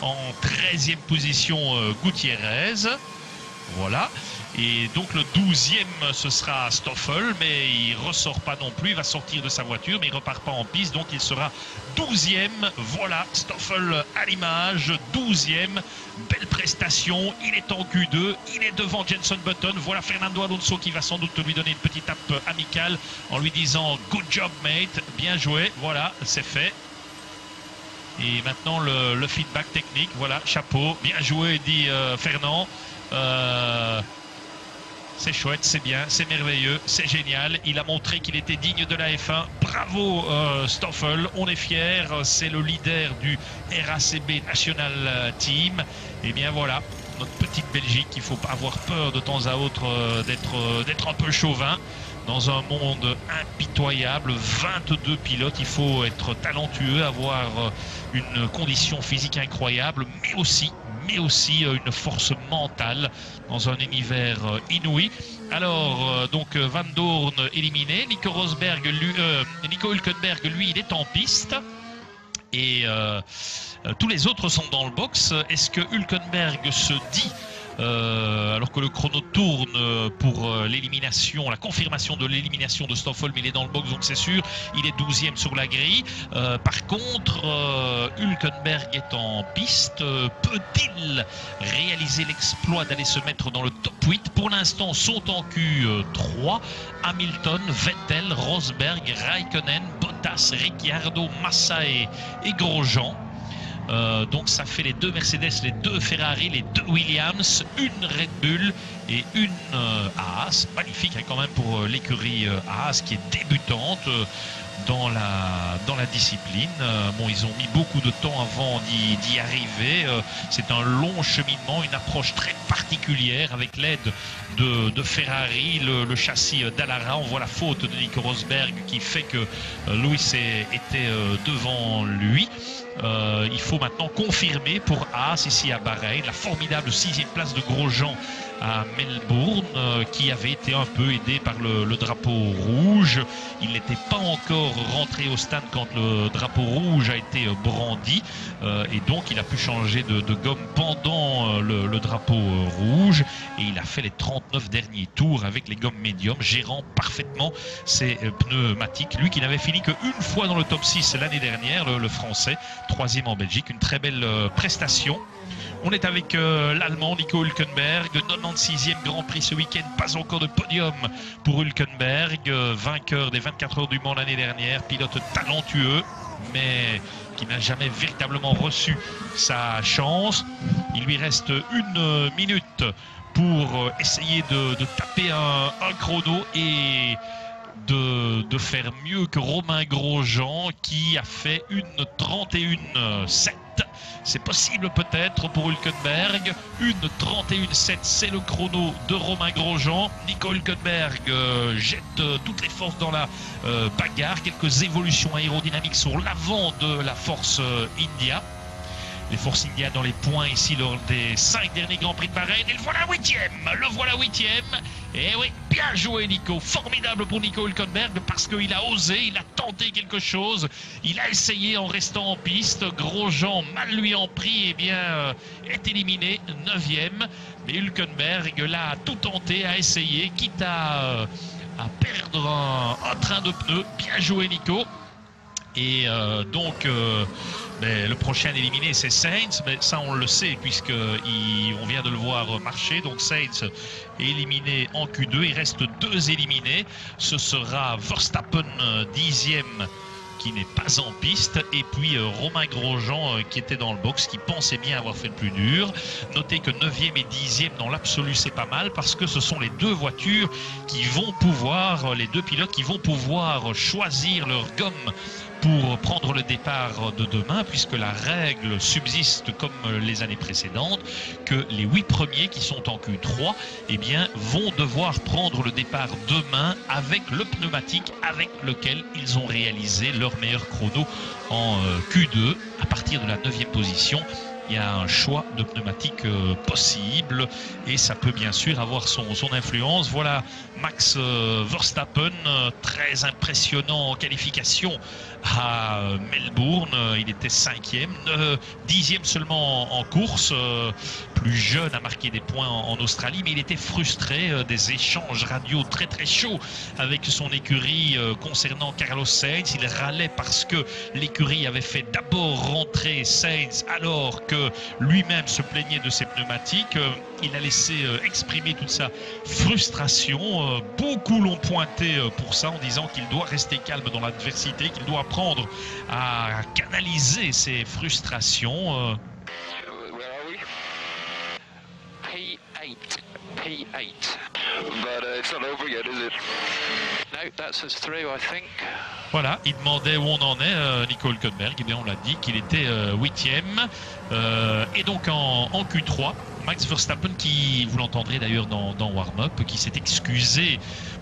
en 13e position Gutiérrez. Voilà. Et donc le 12e, ce sera Stoffel, mais il ne ressort pas non plus. Il va sortir de sa voiture, mais il ne repart pas en piste. Donc il sera 12e. Voilà, Stoffel à l'image, 12e. Belle prestation. Il est en Q2. Il est devant Jenson Button. Voilà Fernando Alonso qui va sans doute lui donner une petite tape amicale en lui disant « Good job, mate ». Bien joué. Voilà, c'est fait. Et maintenant le feedback technique. Voilà, chapeau. Bien joué, dit Fernand. C'est chouette, c'est bien, c'est merveilleux, c'est génial. Il a montré qu'il était digne de la F1. Bravo Stoffel, on est fiers. C'est le leader du RACB National Team. Et bien voilà, notre petite Belgique. Il ne faut pas avoir peur de temps à autre d'être un peu chauvin. Dans un monde impitoyable, 22 pilotes, il faut être talentueux, avoir une condition physique incroyable, mais aussi une force mentale dans un univers inouï. Alors, donc Van Doorn éliminé, Nico Hülkenberg, lui, il est en piste. Et tous les autres sont dans le box. Est-ce que Hülkenberg se dit, alors que le chrono tourne pour l'élimination, la confirmation de l'élimination de Stoffel, mais il est dans le box, donc c'est sûr, il est 12e sur la grille. Par contre, Hülkenberg est en piste. Peut-il réaliser l'exploit d'aller se mettre dans le top 8? Pour l'instant, sont en Q3 Hamilton, Vettel, Rosberg, Raikkonen, Bottas, Ricciardo, Massa et Grosjean. Donc ça fait les deux Mercedes, les deux Ferrari, les deux Williams, une Red Bull et une Haas. Magnifique hein, quand même pour l'écurie Haas qui est débutante dans la discipline. Bon, ils ont mis beaucoup de temps avant d'y arriver. C'est un long cheminement, une approche très particulière avec l'aide de Ferrari, le châssis Dallara. On voit la faute de Nico Rosberg qui fait que Lewis était devant lui. Il faut maintenant confirmer pour Haas ici à Bahreïn la formidable 6e place de Grosjean à Melbourne, qui avait été un peu aidé par le drapeau rouge. Il n'était pas encore rentré au stand quand le drapeau rouge a été brandi, et donc il a pu changer de gomme pendant le drapeau rouge, et il a fait les 39 derniers tours avec les gommes médium, gérant parfaitement ses pneumatiques. Lui qui n'avait fini qu'une fois dans le top 6 l'année dernière, le français, 3e en Belgique, une très belle prestation. On est avec l'Allemand Nico Hülkenberg, 96e Grand Prix ce week-end, pas encore de podium pour Hülkenberg, vainqueur des 24 heures du Mans l'année dernière, pilote talentueux, mais qui n'a jamais véritablement reçu sa chance. Il lui reste 1 minute pour essayer de taper un chrono et de faire mieux que Romain Grosjean qui a fait une 31,7. C'est possible peut-être pour Hülkenberg. Une 31,7, c'est le chrono de Romain Grosjean. Nico Hülkenberg jette toutes les forces dans la bagarre. Quelques évolutions aérodynamiques sur l'avant de la Force India. Les Force India dans les points ici lors des 5 derniers Grands Prix de Bahreïn. Et le voilà 8e. Le voilà 8e. Et oui, bien joué Nico. Formidable pour Nico Hülkenberg parce qu'il a osé, il a tenté quelque chose. Il a essayé en restant en piste. Grosjean, mal lui en pris, eh bien, est éliminé 9e. Mais Hülkenberg, là, a tout tenté, a essayé, quitte à perdre un train de pneus. Bien joué Nico. Et donc, le prochain éliminé, c'est Sainz. Mais ça, on le sait, puisqu'on vient de le voir marcher. Donc, Sainz est éliminé en Q2. Il reste 2 éliminés. Ce sera Verstappen, 10e, qui n'est pas en piste. Et puis, Romain Grosjean, qui était dans le box, qui pensait bien avoir fait le plus dur. Notez que 9e et 10e, dans l'absolu, c'est pas mal, parce que ce sont les 2 voitures qui vont pouvoir, les 2 pilotes qui vont pouvoir choisir leur gomme pour prendre le départ de demain, puisque la règle subsiste comme les années précédentes, que les 8 premiers qui sont en Q3 eh bien, vont devoir prendre le départ demain avec le pneumatique avec lequel ils ont réalisé leur meilleur chrono en Q2. À partir de la 9e position, il y a un choix de pneumatique possible et ça peut bien sûr avoir son influence. Voilà Max Verstappen, très impressionnant en qualification à Melbourne. Il était 5e, 10e seulement en course. Plus jeune, a marqué des points en Australie, mais il était frustré des échanges radio très très chauds avec son écurie concernant Carlos Sainz. Il râlait parce que l'écurie avait fait d'abord rentrer Sainz alors que lui-même se plaignait de ses pneumatiques. Il a laissé exprimer toute sa frustration. Beaucoup l'ont pointé pour ça en disant qu'il doit rester calme dans l'adversité, qu'il doit apprendre à canaliser ses frustrations. P8. But it's not over yet, is it? No, that's us through, I think. Voilà, il demandait où on en est, Nico Hülkenberg. Eh bien, on l'a dit qu'il était 8e. Et donc en Q3, Max Verstappen, qui, vous l'entendrez d'ailleurs dans Warm-Up, qui s'est excusé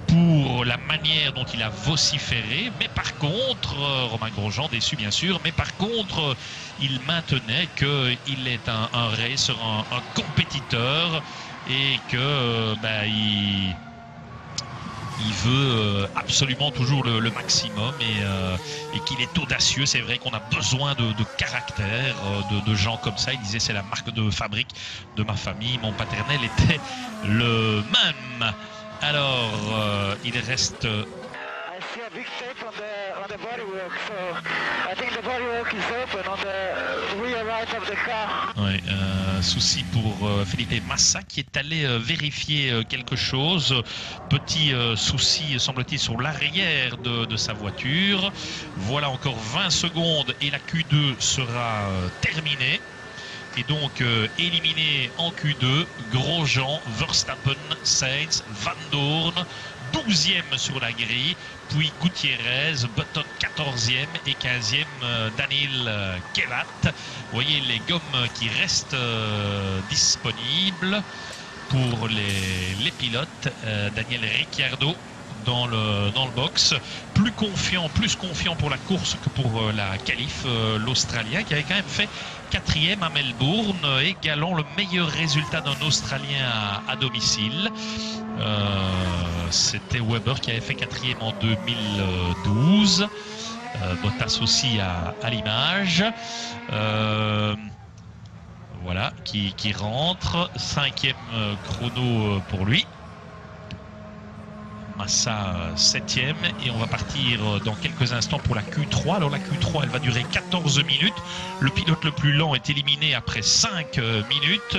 pour la manière dont il a vociféré, mais par contre, Romain Grosjean déçu bien sûr, mais par contre, il maintenait qu'il est un racer, un compétiteur, et que il veut absolument toujours le maximum et qu'il est audacieux. C'est vrai qu'on a besoin de caractère, de gens comme ça. Il disait c'est la marque de fabrique de ma famille. Mon paternel était le même. Alors, il reste... Ouais, souci pour Felipe Massa qui est allé vérifier quelque chose. Petit souci, semble-t-il, sur l'arrière de sa voiture. Voilà encore 20 secondes et la Q2 sera terminée. Et donc éliminé en Q2, Grosjean, Verstappen, Sainz, Van Dorn, 12e sur la grille, puis Gutiérrez, Button 14e et 15e Daniel Kvyat. Vous voyez les gommes qui restent disponibles pour les pilotes. Daniel Ricciardo dans le box, plus plus confiant pour la course que pour la qualif, l'Australien qui avait quand même fait 4e à Melbourne, égalant le meilleur résultat d'un Australien à domicile. C'était Webber qui avait fait 4e en 2012. Bottas aussi à l'image. Voilà, qui rentre. 5e chrono pour lui. Massa 7e, et on va partir dans quelques instants pour la Q3. Alors la Q3, elle va durer 14 minutes. Le pilote le plus lent est éliminé après 5 minutes,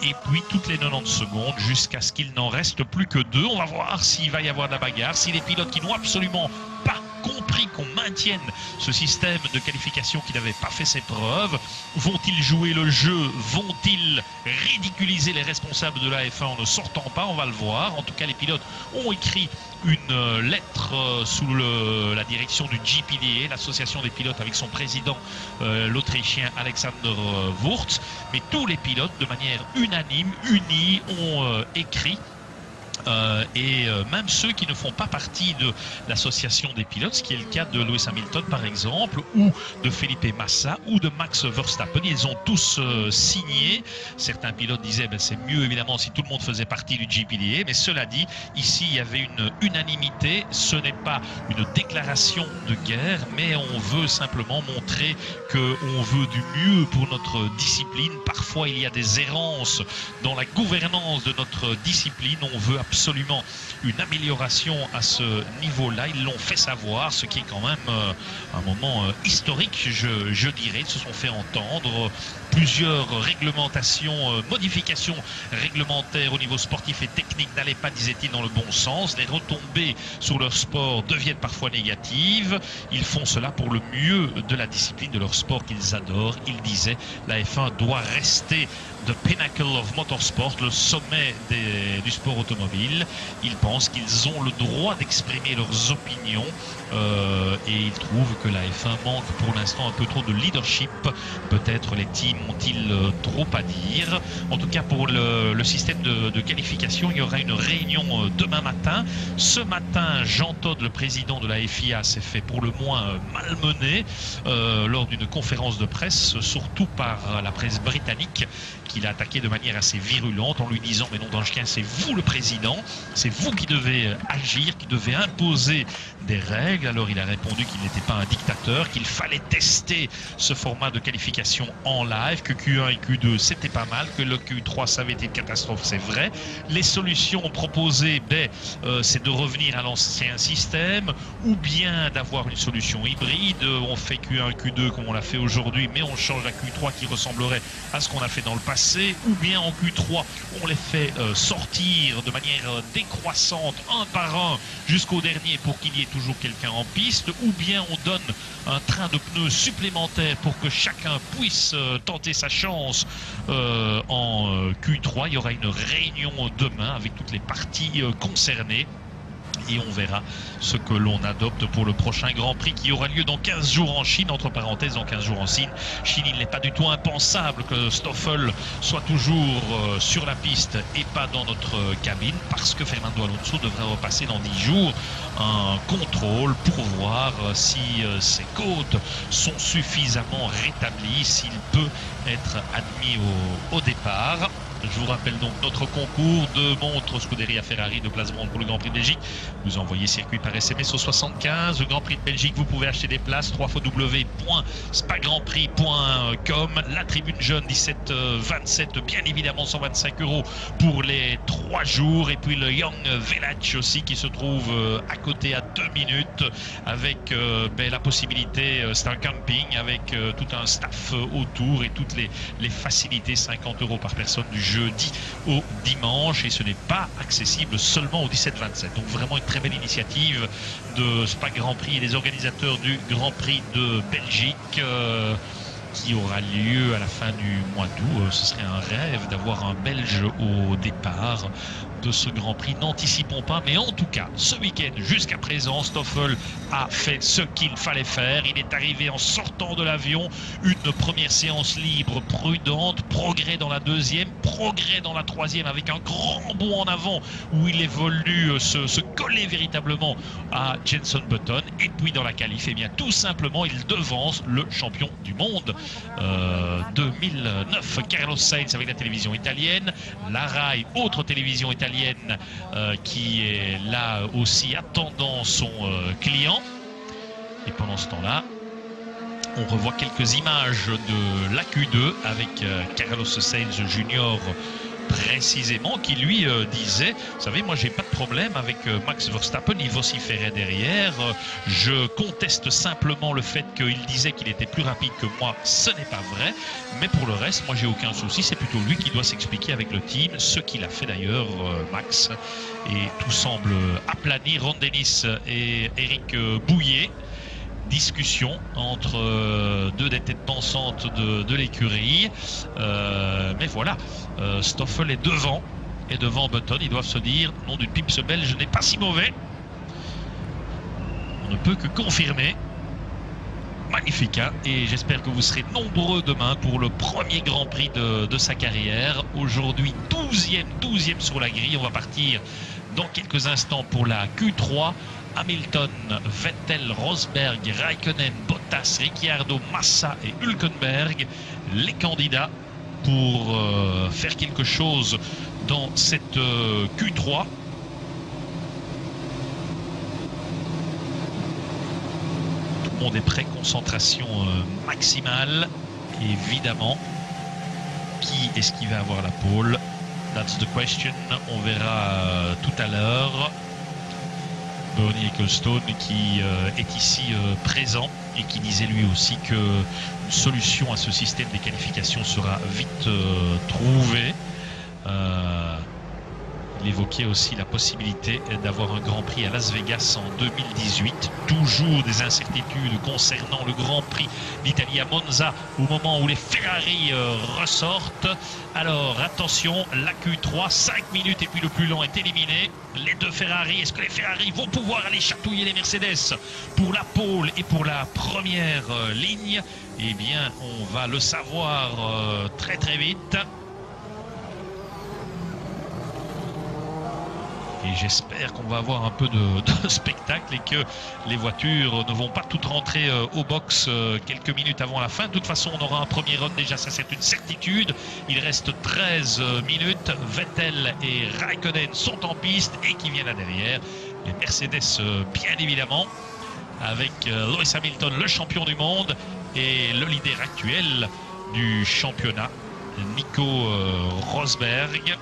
et puis toutes les 90 secondes jusqu'à ce qu'il n'en reste plus que 2. On va voir s'il va y avoir de la bagarre, si les pilotes qui n'ont absolument pas compris qu'on maintienne ce système de qualification qui n'avait pas fait ses preuves, vont-ils jouer le jeu, vont-ils ridiculiser les responsables de la F1 en ne sortant pas? On va le voir. En tout cas, les pilotes ont écrit une lettre sous la direction du GPDA, l'association des pilotes, avec son président, l'Autrichien Alexander Wurz. Mais tous les pilotes, de manière unanime, unis, ont écrit. Même ceux qui ne font pas partie de l'association des pilotes, ce qui est le cas de Lewis Hamilton par exemple, ou de Felipe Massa, ou de Max Verstappen, ils ont tous signé. Certains pilotes disaient c'est mieux évidemment si tout le monde faisait partie du GPDA, mais cela dit, ici il y avait une unanimité. Ce n'est pas une déclaration de guerre, mais on veut simplement montrer qu'on veut du mieux pour notre discipline. Parfois il y a des errances dans la gouvernance de notre discipline, on veut absolument une amélioration à ce niveau-là. Ils l'ont fait savoir, ce qui est quand même un moment historique, je dirais. Ils se sont fait entendre. Plusieurs réglementations, modifications réglementaires au niveau sportif et technique n'allaient pas, disait-il, dans le bon sens. Les retombées sur leur sport deviennent parfois négatives. Ils font cela pour le mieux de la discipline de leur sport qu'ils adorent. Il disait, la F1 doit rester the pinnacle of motorsport, le sommet du sport automobile. Ils pensent qu'ils ont le droit d'exprimer leurs opinions et ils trouvent que la F1 manque pour l'instant un peu trop de leadership. Peut-être les teams ont-ils trop à dire. En tout cas, pour le système de qualification, il y aura une réunion demain matin. Ce matin, Jean Todt, le président de la FIA, s'est fait pour le moins malmener lors d'une conférence de presse, surtout par la presse britannique, qu'il a attaqué de manière assez virulente en lui disant mais non Dangequin, c'est vous le président, c'est vous qui devez agir, qui devez imposer des règles. Alors il a répondu qu'il n'était pas un dictateur, qu'il fallait tester ce format de qualification en live, que Q1 et Q2 c'était pas mal, que le Q3 ça avait été une catastrophe, c'est vrai. Les solutions proposées, c'est de revenir à l'ancien système ou bien d'avoir une solution hybride. On fait Q1, Q2 comme on l'a fait aujourd'hui, mais on change à Q3 qui ressemblerait à ce qu'on a fait dans le passé, ou bien en Q3 on les fait sortir de manière décroissante un par un jusqu'au dernier pour qu'il y ait toujours quelqu'un en piste, ou bien on donne un train de pneus supplémentaire pour que chacun puisse tenter sa chance en Q3. Il y aura une réunion demain avec toutes les parties concernées. Et on verra ce que l'on adopte pour le prochain Grand Prix qui aura lieu dans 15 jours en Chine. Entre parenthèses, dans 15 jours en Chine, il n'est pas du tout impensable que Stoffel soit toujours sur la piste et pas dans notre cabine, parce que Fernando Alonso devrait repasser dans 10 jours un contrôle pour voir si ses côtes sont suffisamment rétablies, s'il peut être admis au départ. Je vous rappelle donc notre concours de montres Scuderia Ferrari de Place Brande pour le Grand Prix de Belgique. Vous envoyez circuit par SMS au 75. Le Grand Prix de Belgique, vous pouvez acheter des places www.spagrandprix.com. La tribune jeune 17-27, bien évidemment 125 € pour les 3 jours. Et puis le Young Village aussi qui se trouve à côté à 2 minutes avec la possibilité, c'est un camping avec tout un staff autour et toutes les facilités, 50 € par personne du jeudi au dimanche, et ce n'est pas accessible seulement au 17-27. Donc vraiment une très belle initiative de Spa Grand Prix et des organisateurs du Grand Prix de Belgique qui aura lieu à la fin du mois d'août. Ce serait un rêve d'avoir un Belge au départ. de ce Grand Prix. N'anticipons pas, mais en tout cas, ce week-end, jusqu'à présent, Stoffel a fait ce qu'il fallait faire. Il est arrivé en sortant de l'avion, une première séance libre prudente, progrès dans la deuxième, progrès dans la troisième, avec un grand bond en avant où il est venu se coller véritablement à Jenson Button. Et puis dans la qualif, eh bien, tout simplement, il devance le champion du monde 2009, Carlos Sainz, avec la télévision italienne. La RAI, autre télévision italienne qui est là aussi attendant son client. Et pendant ce temps-là, on revoit quelques images de l'AQ2 avec Carlos Sainz Junior précisément, qui lui disait, vous savez, moi j'ai pas de problème avec Max Verstappen, il vociférait derrière, je conteste simplement le fait qu'il disait qu'il était plus rapide que moi, ce n'est pas vrai, mais pour le reste, moi j'ai aucun souci, c'est plutôt lui qui doit s'expliquer avec le team, ce qu'il a fait d'ailleurs Max, et tout semble aplani. Ron Dennis et Eric Bouillet, discussion entre deux des têtes pensantes de l'écurie, mais voilà, Stoffel est devant Button. Ils doivent se dire, nom d'une pipe, ce Belge n'est pas si mauvais. On ne peut que confirmer. Magnifique, hein, et j'espère que vous serez nombreux demain pour le premier Grand Prix de sa carrière. Aujourd'hui 12e sur la grille. On va partir dans quelques instants pour la Q3. Hamilton, Vettel, Rosberg, Raikkonen, Bottas, Ricciardo, Massa et Hülkenberg, les candidats pour faire quelque chose dans cette Q3. Tout le monde est prêt, concentration maximale. Évidemment, qui est-ce qui va avoir la pole? That's the question. On verra tout à l'heure. Bernie Ecclestone qui est ici présent et qui disait lui aussi qu'une solution à ce système des qualifications sera vite trouvée. Il évoquait aussi la possibilité d'avoir un Grand Prix à Las Vegas en 2018. Toujours des incertitudes concernant le Grand Prix d'Italie à Monza au moment où les Ferrari ressortent. Alors attention, la Q3, 5 minutes et puis le plus long est éliminé. Les deux Ferrari, est-ce que les Ferrari vont pouvoir aller chatouiller les Mercedes pour la pole et pour la première ligne? Eh bien, on va le savoir très très vite. Et j'espère qu'on va avoir un peu de spectacle et que les voitures ne vont pas toutes rentrer au box quelques minutes avant la fin. De toute façon, on aura un premier run déjà, ça c'est une certitude. Il reste 13 minutes. Vettel et Raikkonen sont en piste et qui viennent là derrière. Les Mercedes, bien évidemment, avec Lewis Hamilton, le champion du monde, et le leader actuel du championnat, Nico Rosberg.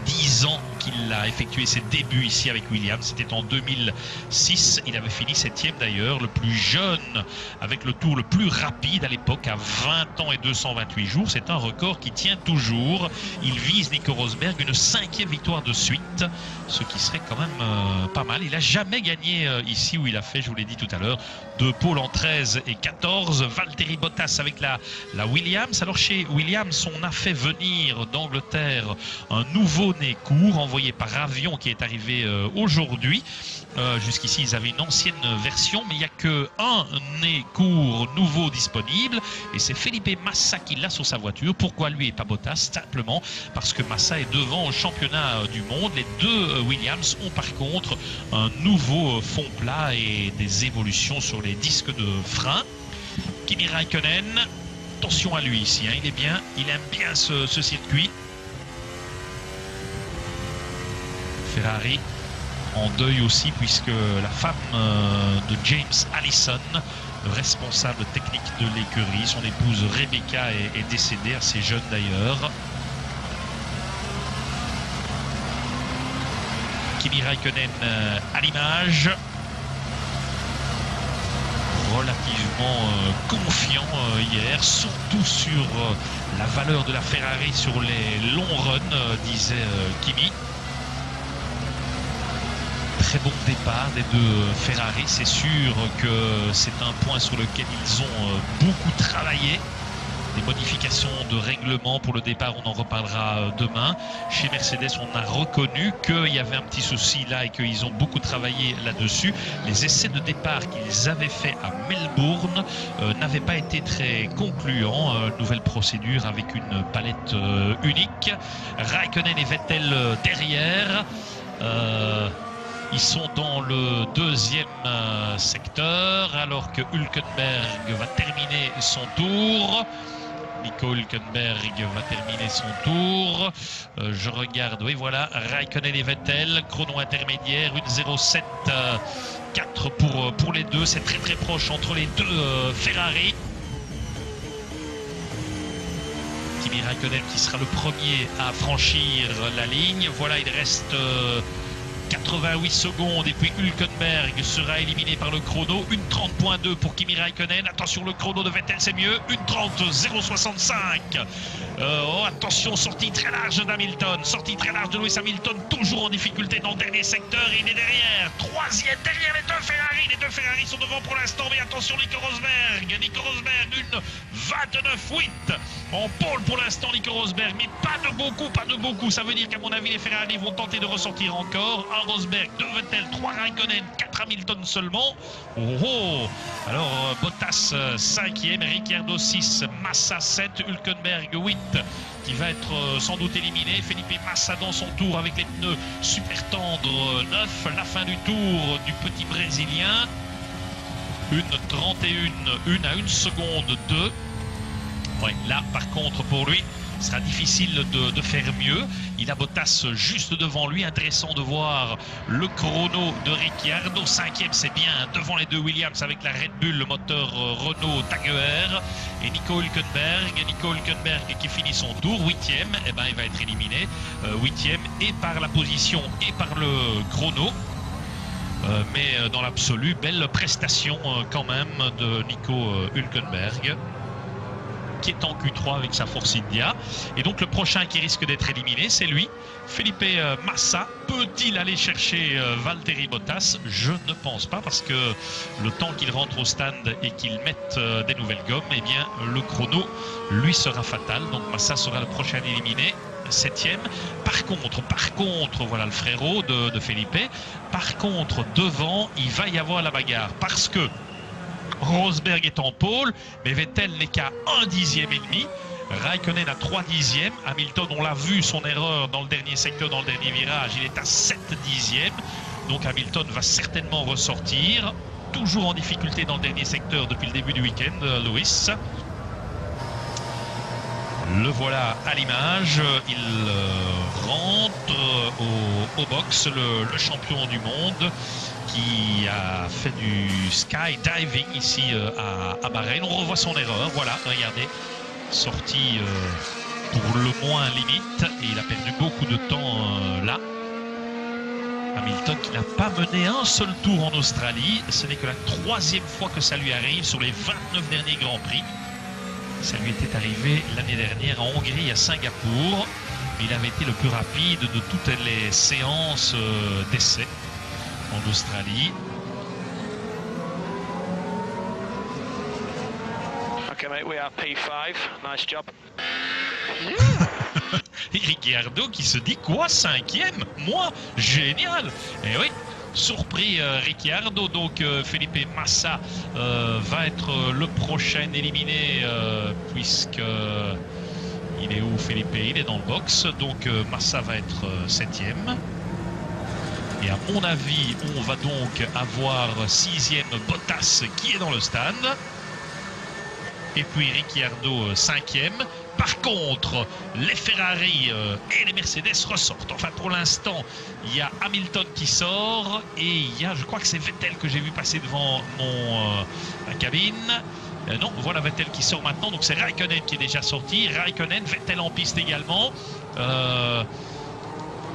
10 ans qu'il a effectué ses débuts ici avec Williams, c'était en 2006, il avait fini 7e d'ailleurs, le plus jeune avec le tour le plus rapide à l'époque à 20 ans et 228 jours, c'est un record qui tient toujours. Il vise, Nico Rosberg, une 5e victoire de suite, ce qui serait quand même pas mal. Il n'a jamais gagné ici où il a fait, je vous l'ai dit tout à l'heure, 2 pôles en 13 et 14. Valtteri Bottas avec la Williams. Alors chez Williams, on a fait venir d'Angleterre un nouveau-né court envoyé par avion qui est arrivé aujourd'hui. Jusqu'ici, ils avaient une ancienne version, mais il n'y a qu'un nez court nouveau disponible et c'est Felipe Massa qui l'a sur sa voiture. Pourquoi lui et pas Bottas? Simplement parce que Massa est devant au championnat du monde. Les deux Williams ont par contre un nouveau fond plat et des évolutions sur les disques de frein. Kimi Raikkonen, attention à lui ici, hein, il aime bien ce circuit. Ferrari en deuil aussi puisque la femme de James Allison, le responsable technique de l'écurie, son épouse Rebecca est décédée, assez jeune d'ailleurs. Kimi Raikkonen à l'image, relativement confiant hier, surtout sur la valeur de la Ferrari sur les longs runs, disait Kimi. Très bon départ des deux Ferrari, c'est sûr que c'est un point sur lequel ils ont beaucoup travaillé. des modifications de règlement pour le départ, on en reparlera demain. Chez Mercedes, on a reconnu qu'il y avait un petit souci là et qu'ils ont beaucoup travaillé là-dessus. Les essais de départ qu'ils avaient fait à Melbourne n'avaient pas été très concluants. Nouvelle procédure avec une palette unique. Raikkonen et Vettel derrière. Ils sont dans le deuxième secteur alors que Hülkenberg va terminer son tour. Nico Hülkenberg va terminer son tour. Je regarde, oui voilà, Raikkonen et Vettel, chrono intermédiaire, 1.07.4 pour les deux. C'est très très proche entre les deux Ferrari. Kimi Raikkonen qui sera le premier à franchir la ligne. Voilà, il reste 88 secondes et puis Hülkenberg sera éliminé par le chrono. 1.30.2 pour Kimi Raikkonen. Attention, le chrono de Vettel c'est mieux. 1.30.065. Oh, attention, sortie très large d'Hamilton. Sortie très large de Lewis Hamilton. Toujours en difficulté dans le dernier secteur. Il est derrière. Troisième derrière les deux Ferrari. Les deux Ferrari sont devant pour l'instant. Mais attention, Nico Rosberg. Nico Rosberg, 1.29.8. En pôle pour l'instant, Nico Rosberg. Mais pas de beaucoup, pas de beaucoup. Ça veut dire qu'à mon avis, les Ferrari vont tenter de ressortir encore. 1 Rosberg, 2 Vettel, 3 Raikkonen, 4 Hamilton seulement. Oh, oh. Alors, Bottas 5e, Ricciardo 6, Massa 7, Hülkenberg 8. Qui va être sans doute éliminé. Felipe Massa dans son tour avec les pneus super tendres 9. La fin du tour du petit Brésilien. 1.31, 1 à 1 seconde 2. Ouais, là, par contre, pour lui, ce sera difficile de faire mieux. Il a Bottas juste devant lui. Intéressant de voir le chrono de Ricciardo. 5e, c'est bien, devant les deux Williams avec la Red Bull, le moteur Renault Taguer. Et Nico Hülkenberg qui finit son tour. 8e, eh ben, il va être éliminé. 8e, et par la position et par le chrono. Mais dans l'absolu, belle prestation quand même de Nico Hülkenberg, qui est en Q3 avec sa Force India. Et donc le prochain qui risque d'être éliminé, c'est lui, Felipe Massa. Peut-il aller chercher Valtteri Bottas? Je ne pense pas, parce que le temps qu'il rentre au stand et qu'il mette des nouvelles gommes, eh bien le chrono lui sera fatal. Donc Massa sera le prochain éliminé. 7e. Par contre, voilà le frérot de Felipe. Par contre, devant, il va y avoir la bagarre, parce que Rosberg est en pôle, mais Vettel n'est qu'à 1 dixième et demi. Raikkonen à 3 dixièmes. Hamilton, on l'a vu, son erreur dans le dernier secteur, dans le dernier virage, il est à 7 dixièmes. Donc Hamilton va certainement ressortir. Toujours en difficulté dans le dernier secteur depuis le début du week-end, Lewis. Le voilà à l'image. Il rentre au box, le champion du monde, qui a fait du skydiving ici à Bahreïn. On revoit son erreur, voilà, regardez, sortie pour le moins limite, et il a perdu beaucoup de temps là. Hamilton qui n'a pas mené un seul tour en Australie, ce n'est que la 3e fois que ça lui arrive sur les 29 derniers Grands Prix. Ça lui était arrivé l'année dernière en Hongrie, à Singapour. Il avait été le plus rapide de toutes les séances d'essai en Australie. Okay, mate, we are P5. Nice job. Et Ricciardo qui se dit quoi, 5e? Moi, génial. Et oui, surpris Ricciardo. Donc Felipe Massa va être le prochain éliminé, puisque il est où Felipe? Il est dans le box. Donc Massa va être 7e. Et à mon avis, on va donc avoir 6e Bottas qui est dans le stand. Et puis Ricciardo 5e. Par contre, les Ferrari et les Mercedes ressortent. Enfin, pour l'instant, il y a Hamilton qui sort. Et il y a, je crois que c'est Vettel que j'ai vu passer devant ma cabine. Non, voilà Vettel qui sort maintenant. Donc c'est Raikkonen qui est déjà sorti. Raikkonen, Vettel en piste également.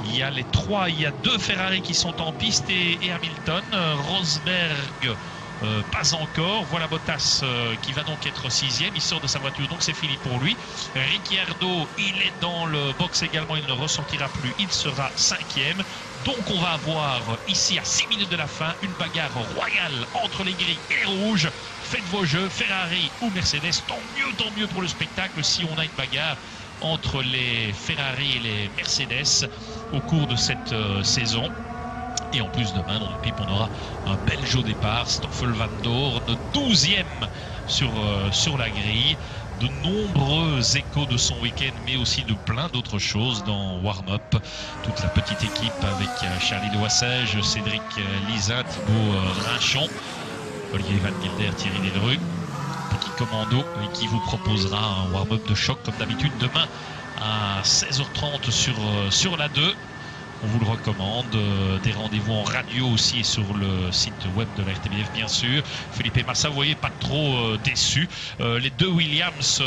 Il y a les trois, il y a 2 Ferrari qui sont en piste et Hamilton. Rosberg, pas encore. Voilà Bottas qui va donc être 6e. Il sort de sa voiture, donc c'est fini pour lui. Ricciardo, il est dans le box également. Il ne ressortira plus. Il sera 5e. Donc on va avoir ici à 6 minutes de la fin une bagarre royale entre les gris et les rouges. faites vos jeux, Ferrari ou Mercedes, tant mieux pour le spectacle si on a une bagarre entre les Ferrari et les Mercedes au cours de cette saison. Et en plus demain dans le PIP on aura un Belge au départ, Stoffel Van Dorn, 12e sur la grille. De nombreux échos de son week-end, mais aussi de plein d'autres choses dans Warm-Up. Toute la petite équipe avec Charlie Loissège, Cédric Lisa, Thibaut Rinchon, Olivier Van Gilder, Thierry Delru. Petit commando qui vous proposera un Warm-Up de choc comme d'habitude demain à 16h30 sur la 2. On vous le recommande. Des rendez-vous en radio aussi et sur le site web de la RTBF bien sûr. Felipe Massa, vous voyez, pas trop déçu. Les deux Williams,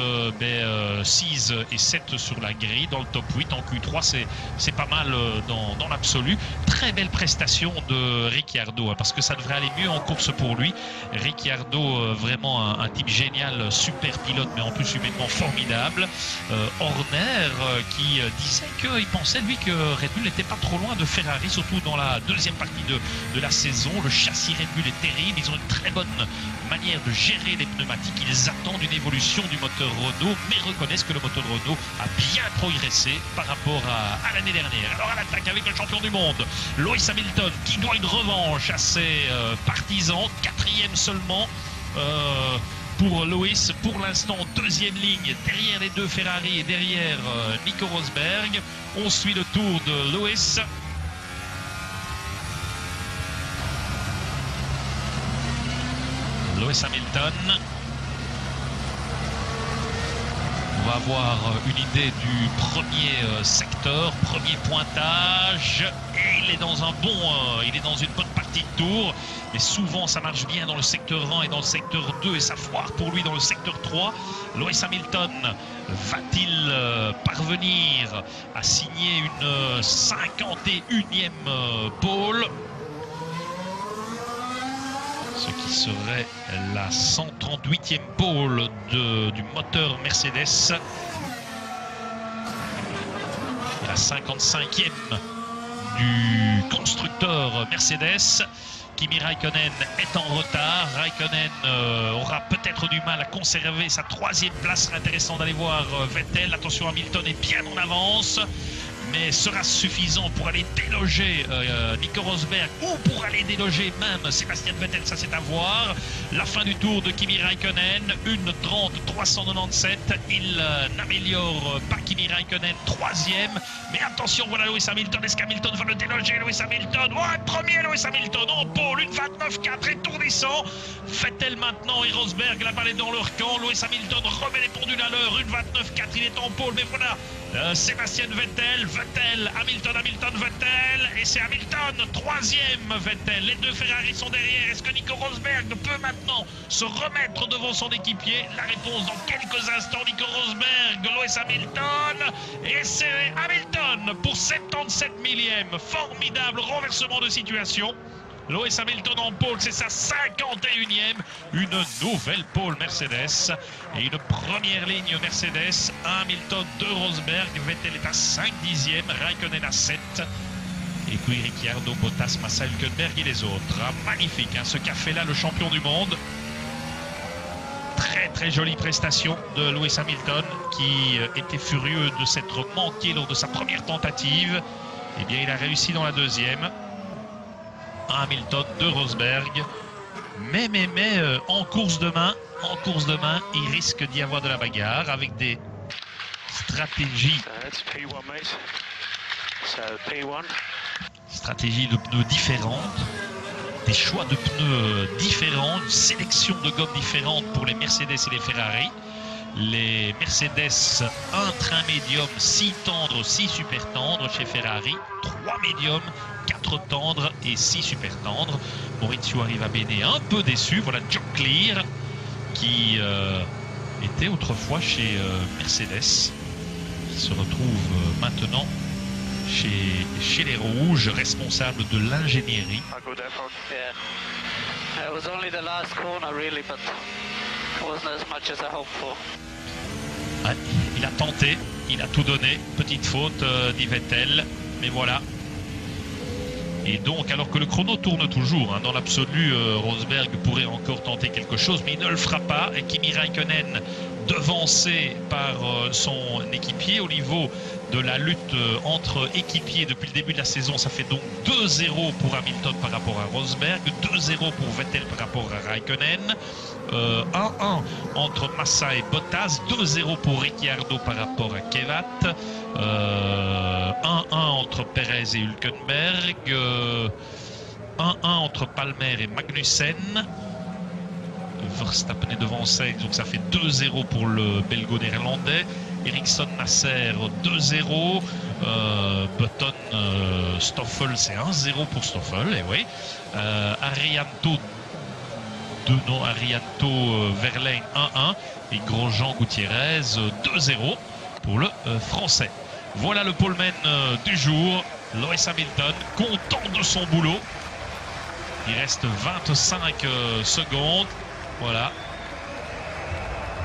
6 et 7 sur la grille dans le top 8 en Q3, c'est pas mal dans l'absolu. Très belle prestation de Ricciardo, parce que ça devrait aller mieux en course pour lui. Ricciardo, vraiment un type génial, super pilote, mais en plus humainement formidable. Horner qui disait qu'il pensait lui que Red Bull n'était pas trop loin de Ferrari, surtout dans la deuxième partie de la saison. Le châssis Red Bull est terrible, ils ont une très bonne manière de gérer les pneumatiques, ils attendent une évolution du moteur Renault, mais reconnaissent que le moteur Renault a bien progressé par rapport à l'année dernière. Alors à l'attaque avec le champion du monde, Lewis Hamilton, qui doit une revanche à ses partisans, 4e seulement pour Lewis, pour l'instant deuxième ligne derrière les deux Ferrari et derrière Nico Rosberg. On suit le tour de Lewis. Lewis Hamilton. On va avoir une idée du premier secteur, premier pointage. Et il est dans un il est dans une bonne partie de tour. Mais souvent ça marche bien dans le secteur 1 et dans le secteur 2 et ça foire pour lui dans le secteur 3. Lewis Hamilton va-t-il parvenir à signer une 51e pole, ce qui serait la 138e pole du moteur Mercedes et la 55e du constructeur Mercedes. Kimi Raikkonen est en retard. Raikkonen aura peut-être du mal à conserver sa 3e place. C'est intéressant d'aller voir Vettel. Attention, Hamilton est bien en avance. Mais sera suffisant pour aller déloger Nico Rosberg ou pour aller déloger même Sébastien Vettel, ça c'est à voir. La fin du tour de Kimi Raikkonen, 1:30.397. Il n'améliore pas Kimi Raikkonen, 3e. Mais attention, voilà Lewis Hamilton. Est-ce qu'Hamilton va le déloger? Lewis Hamilton, premier Lewis Hamilton en pôle, 1:29.4, étourdissant. Vettel maintenant et Rosberg, la balle est dans leur camp. Lewis Hamilton remet les pendules à l'heure, 1:29.4, il est en pôle. Mais voilà Sébastien Vettel, Hamilton, Vettel, et c'est Hamilton, 3e Vettel. Les deux Ferrari sont derrière. Est-ce que Nico Rosberg peut maintenant se remettre devant son équipier? La réponse dans quelques instants. Nico Rosberg, Lewis Hamilton, et c'est Hamilton pour 77 millième. Formidable renversement de situation. Lewis Hamilton en pole, c'est sa 51e, une nouvelle pole Mercedes et une première ligne Mercedes. Hamilton, 2 Rosberg, Vettel est à 5/10e, Raikkonen à 7. Et puis Ricciardo, Bottas, Massa, Hülkenberg et les autres. Magnifique, ce qu'a fait là le champion du monde. Très jolie prestation de Lewis Hamilton qui était furieux de s'être manqué lors de sa première tentative. Eh bien, il a réussi dans la deuxième. Hamilton, 2 Rosberg, mais en course demain, il risque d'y avoir de la bagarre avec des stratégies de pneus différentes, des choix de pneus différents, une sélection de gommes différentes pour les Mercedes et les Ferrari. Les Mercedes, un train médium, 6 tendres, 6 super tendres chez Ferrari, 3 médiums, 4 tendres et 6 super tendres. Maurizio Arrivabene un peu déçu. Voilà John Clear qui était autrefois chez Mercedes, qui se retrouve maintenant chez les Rouges, responsable de l'ingénierie. Ouais, il a tenté, il a tout donné. Petite faute dit Vettel, mais voilà. Et donc, alors que le chrono tourne toujours, hein, dans l'absolu, Rosberg pourrait encore tenter quelque chose, mais il ne le fera pas. Et Kimi Räikkönen, devancé par son équipier au niveau de la lutte entre équipiers depuis le début de la saison, ça fait donc 2-0 pour Hamilton par rapport à Rosberg, 2-0 pour Vettel par rapport à Räikkönen, 1-1 entre Massa et Bottas, 2-0 pour Ricciardo par rapport à Kevat, 1-1 entre Perez et Hülkenberg, 1-1 entre Palmer et Magnussen. Verstappen est devant Sainz, donc ça fait 2-0 pour le belgo-néerlandais. Ericsson Nasser 2-0. Button Stoffel, c'est 1-0 pour Stoffel, et oui. Arianto Verlaine 1-1 et Grosjean Gutiérrez 2-0 pour le français. Voilà le poleman du jour. Lewis Hamilton, content de son boulot. Il reste 25 secondes. Voilà.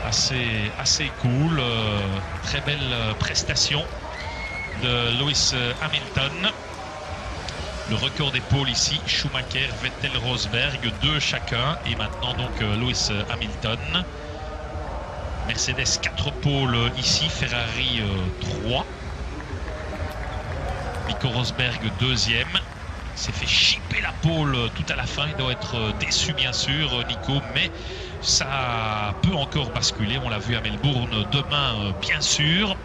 Assez cool. Très belle prestation de Lewis Hamilton. Le record des pôles ici, Schumacher, Vettel, Rosberg, 2 chacun. Et maintenant donc Lewis Hamilton. Mercedes 4 pôles ici, Ferrari 3. Nico Rosberg 2e. Il s'est fait chipper la pole tout à la fin. Il doit être déçu bien sûr, Nico, mais ça peut encore basculer. On l'a vu à Melbourne, demain bien sûr.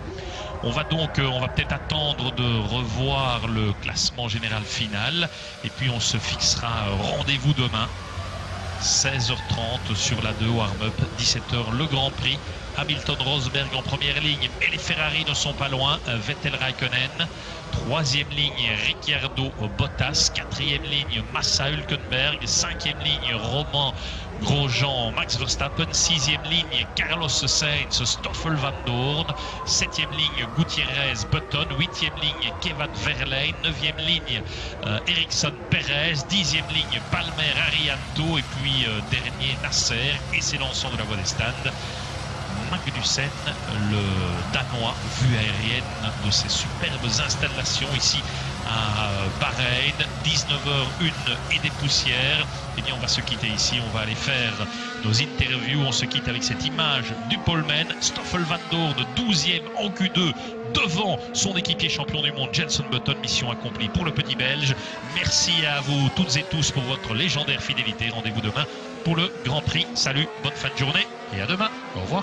On va peut-être attendre de revoir le classement général final. Et puis on se fixera rendez-vous demain. 16h30 sur la 2 warm-up, 17h le Grand Prix. Hamilton-Rosberg en première ligne, mais les Ferrari ne sont pas loin. Vettel-Räikkönen, 3e ligne Ricciardo-Bottas, 4e ligne Massa-Hülkenberg, 5e ligne Romain Grosjean-Max Verstappen, 6e ligne Carlos Sainz, Stoffel-Van Dorn, 7e ligne Gutiérrez-Button, 8e ligne Kevat-Verlaine, 9e ligne Ericsson-Perez, 10e ligne Palmer-Arianto et puis dernier Nasser, et c'est l'ensemble de la voie des stands. Magnussen, le Danois, vue aérienne de ces superbes installations ici à Bahreïn, 19h01 et des poussières. Et bien on va se quitter ici, on va aller faire nos interviews. On se quitte avec cette image du poleman, Stoffel Van Dorn, 12e en Q2 devant son équipier champion du monde Jenson Button. Mission accomplie pour le petit Belge. Merci à vous toutes et tous pour votre légendaire fidélité. Rendez-vous demain pour le Grand Prix. Salut, bonne fin de journée et à demain. Au revoir.